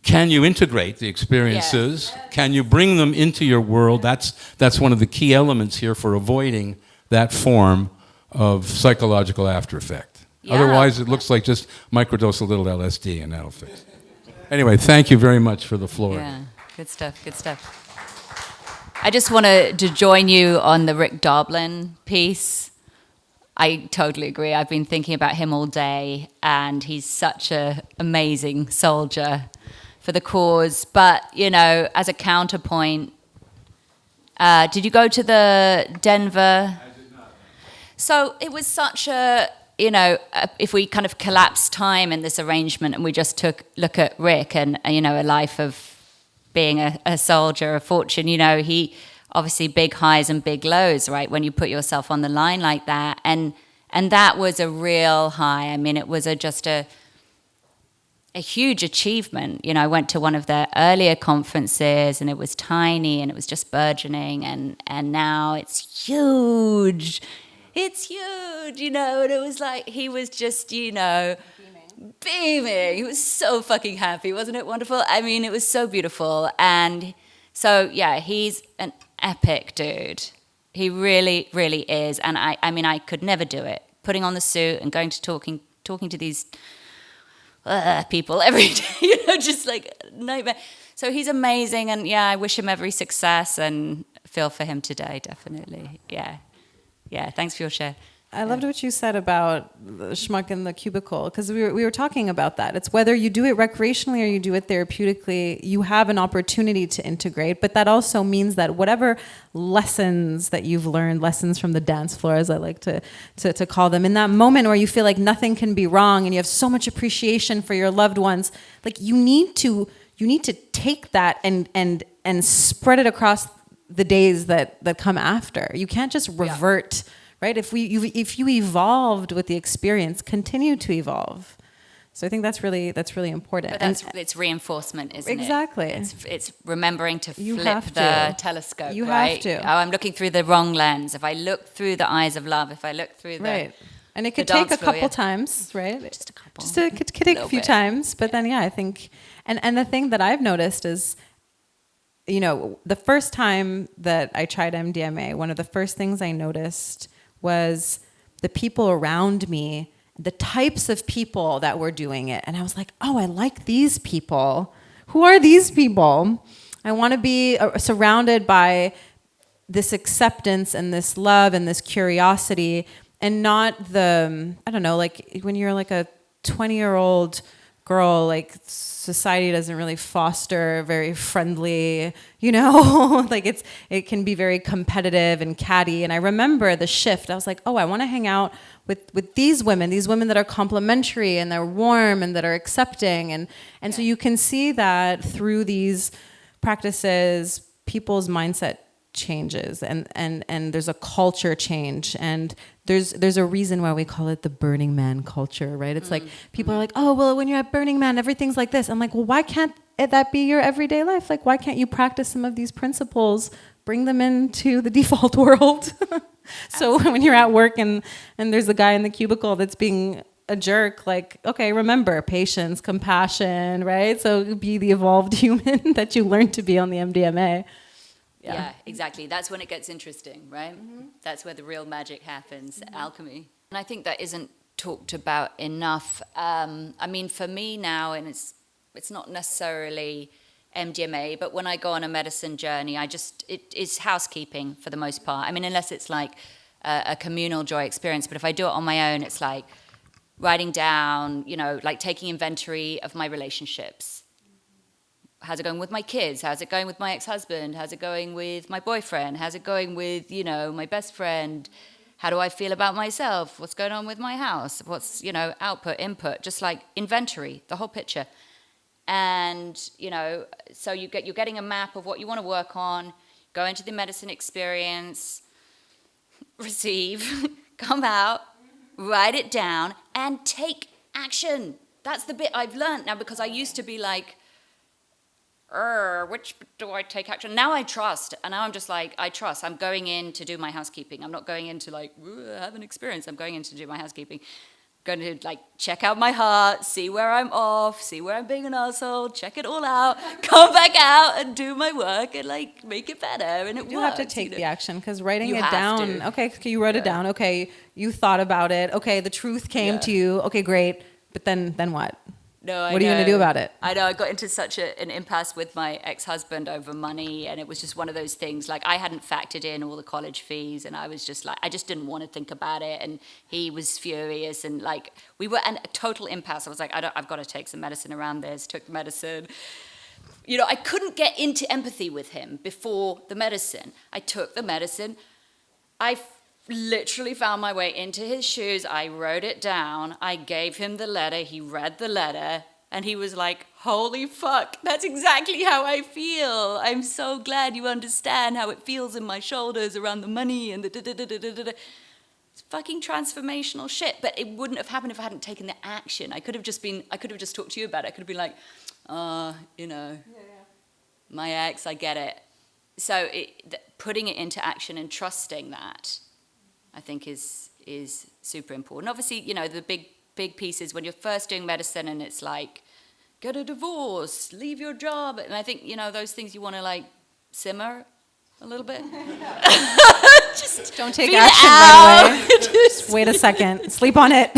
can you integrate the experiences? Yeah. Can you bring them into your world? That's one of the key elements here for avoiding that form of psychological after effect. Yeah. Otherwise, it looks like just microdose a little LSD and that'll fix it. Anyway, thank you very much for the floor. Yeah, good stuff, good stuff. I just wanted to join you on the Rick Doblin piece. I totally agree. I've been thinking about him all day, and he's such an amazing soldier for the cause. But, as a counterpoint, did you go to the Denver? I did not. So it was such a, you know, if we kind of collapse time in this arrangement and we just look at Rick and, you know, a life of being a soldier of fortune, you know, he obviously big highs and big lows, right? When you put yourself on the line like that. And that was a real high. I mean, it was just a huge achievement. You know, I went to one of their earlier conferences and it was tiny and it was just burgeoning, and now it's huge. It's huge, you know, and it was like he was just, you know, beaming. He was so fucking happy. Wasn't it wonderful? I mean, it was so beautiful. And so, yeah, he's an epic dude. He really, really is. And I mean, I could never do it. Putting on the suit and going to talking to these people every day, you know, just like nightmare. So he's amazing, and yeah, I wish him every success and feel for him today, definitely. Yeah, thanks for your share. I loved what you said about the schmuck in the cubicle, because we were talking about that. It's whether you do it recreationally or you do it therapeutically, you have an opportunity to integrate, but that also means that whatever lessons that you've learned, lessons from the dance floor, as I like to call them, in that moment where you feel like nothing can be wrong and you have so much appreciation for your loved ones, like you need to take that and spread it across the days that come after. You can't just revert. Yeah. Right? If you evolved with the experience, continue to evolve. So I think that's really important. But it's reinforcement, isn't it? Exactly. It's remembering to flip the telescope. You right? have to. Oh, I'm looking through the wrong lens. If I look through the eyes of love, if I look through the right, and it could take a couple times, right? Just a couple. It could take a few times, but then I think, and the thing that I've noticed is, you know, the first time that I tried MDMA, one of the first things I noticed was the people around me, the types of people that were doing it. And I was like, oh, I like these people. Who are these people? I want to be surrounded by this acceptance and this love and this curiosity, and not the, I don't know, like when you're like a 20-year-old girl, like society doesn't really foster very friendly, you know, like it can be very competitive and catty. And I remember the shift. I was like, oh, I want to hang out with these women that are complimentary and they're warm and that are accepting. And so you can see that through these practices, people's mindset changes and there's a culture change, and there's a reason why we call it the Burning Man culture, right? It's like people are like, oh, well, when you're at Burning Man, everything's like this. I'm like, well, why can't that be your everyday life? Like, why can't you practice some of these principles, bring them into the default world? So when you're at work and there's a guy in the cubicle that's being a jerk, like, okay, remember patience, compassion, right? So be the evolved human that you learned to be on the MDMA. Yeah, exactly. That's when it gets interesting, right? Mm-hmm. That's where the real magic happens, alchemy. And I think that isn't talked about enough. I mean, for me now, and it's not necessarily MDMA, but when I go on a medicine journey, it's housekeeping for the most part. I mean, unless it's like a communal joy experience, but if I do it on my own, it's like writing down, you know, like taking inventory of my relationships. How's it going with my kids? How's it going with my ex-husband? How's it going with my boyfriend? How's it going with, you know, my best friend? How do I feel about myself? What's going on with my house? What's, you know, output, input, just like inventory, the whole picture. And, you know, so you're getting a map of what you want to work on, go into the medicine experience, receive, come out, write it down, and take action. That's the bit I've learned now, because I used to be like, which do I take action? Now I trust, and now I'm just like, I trust. I'm going in to do my housekeeping. I'm not going in to like have an experience. I'm going in to do my housekeeping. I'm going to like check out my heart, see where I'm off, see where I'm being an asshole, check it all out, come back out and do my work and like make it better. And it works. You have to take the action, because writing You it have down. to. Okay, you wrote it down. Okay, you thought about it. Okay, the truth came to you. Okay, great. But then what? No, what are you going to do about it? I know. I got into such an impasse with my ex-husband over money, and it was just one of those things. Like, I hadn't factored in all the college fees, and I was just like, I just didn't want to think about it. And he was furious, and like, we were in a total impasse. I was like, I've got to take some medicine around this. Took the medicine. You know, I couldn't get into empathy with him before the medicine. I took the medicine. I literally found my way into his shoes. I wrote it down. I gave him the letter. He read the letter. And he was like, holy fuck, that's exactly how I feel. I'm so glad you understand how it feels in my shoulders around the money and the da-da-da-da-da-da. It's fucking transformational shit. But it wouldn't have happened if I hadn't taken the action. I could have just talked to you about it. I could have been like, my ex, I get it. So putting it into action and trusting that, I think is super important. Obviously, the big pieces when you're first doing medicine and it's like, get a divorce, leave your job. And I think, those things you want to like simmer a little bit. Just don't take feel action it right out. away. Just wait a second. Sleep on it.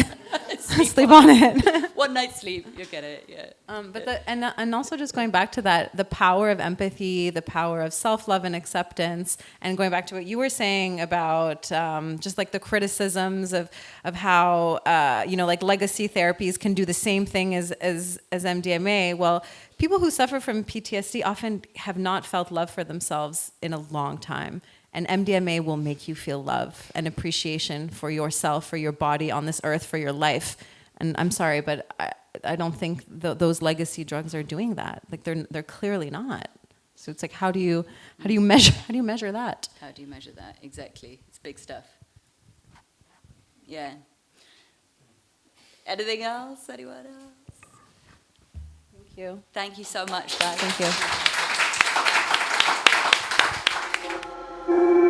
Sleep on it. One night's sleep, you'll get it, yeah. And also just going back to that, the power of empathy, the power of self-love and acceptance, and going back to what you were saying about just like the criticisms of how like legacy therapies can do the same thing as MDMA. Well, people who suffer from PTSD often have not felt love for themselves in a long time. And MDMA will make you feel love and appreciation for yourself, for your body on this earth, for your life. And I'm sorry, but I don't think those legacy drugs are doing that. Like they're clearly not. So it's like, how do you measure that? How do you measure that? Exactly. It's big stuff. Yeah. Anything else? Anyone else? Thank you. Thank you so much, guys. Thank you.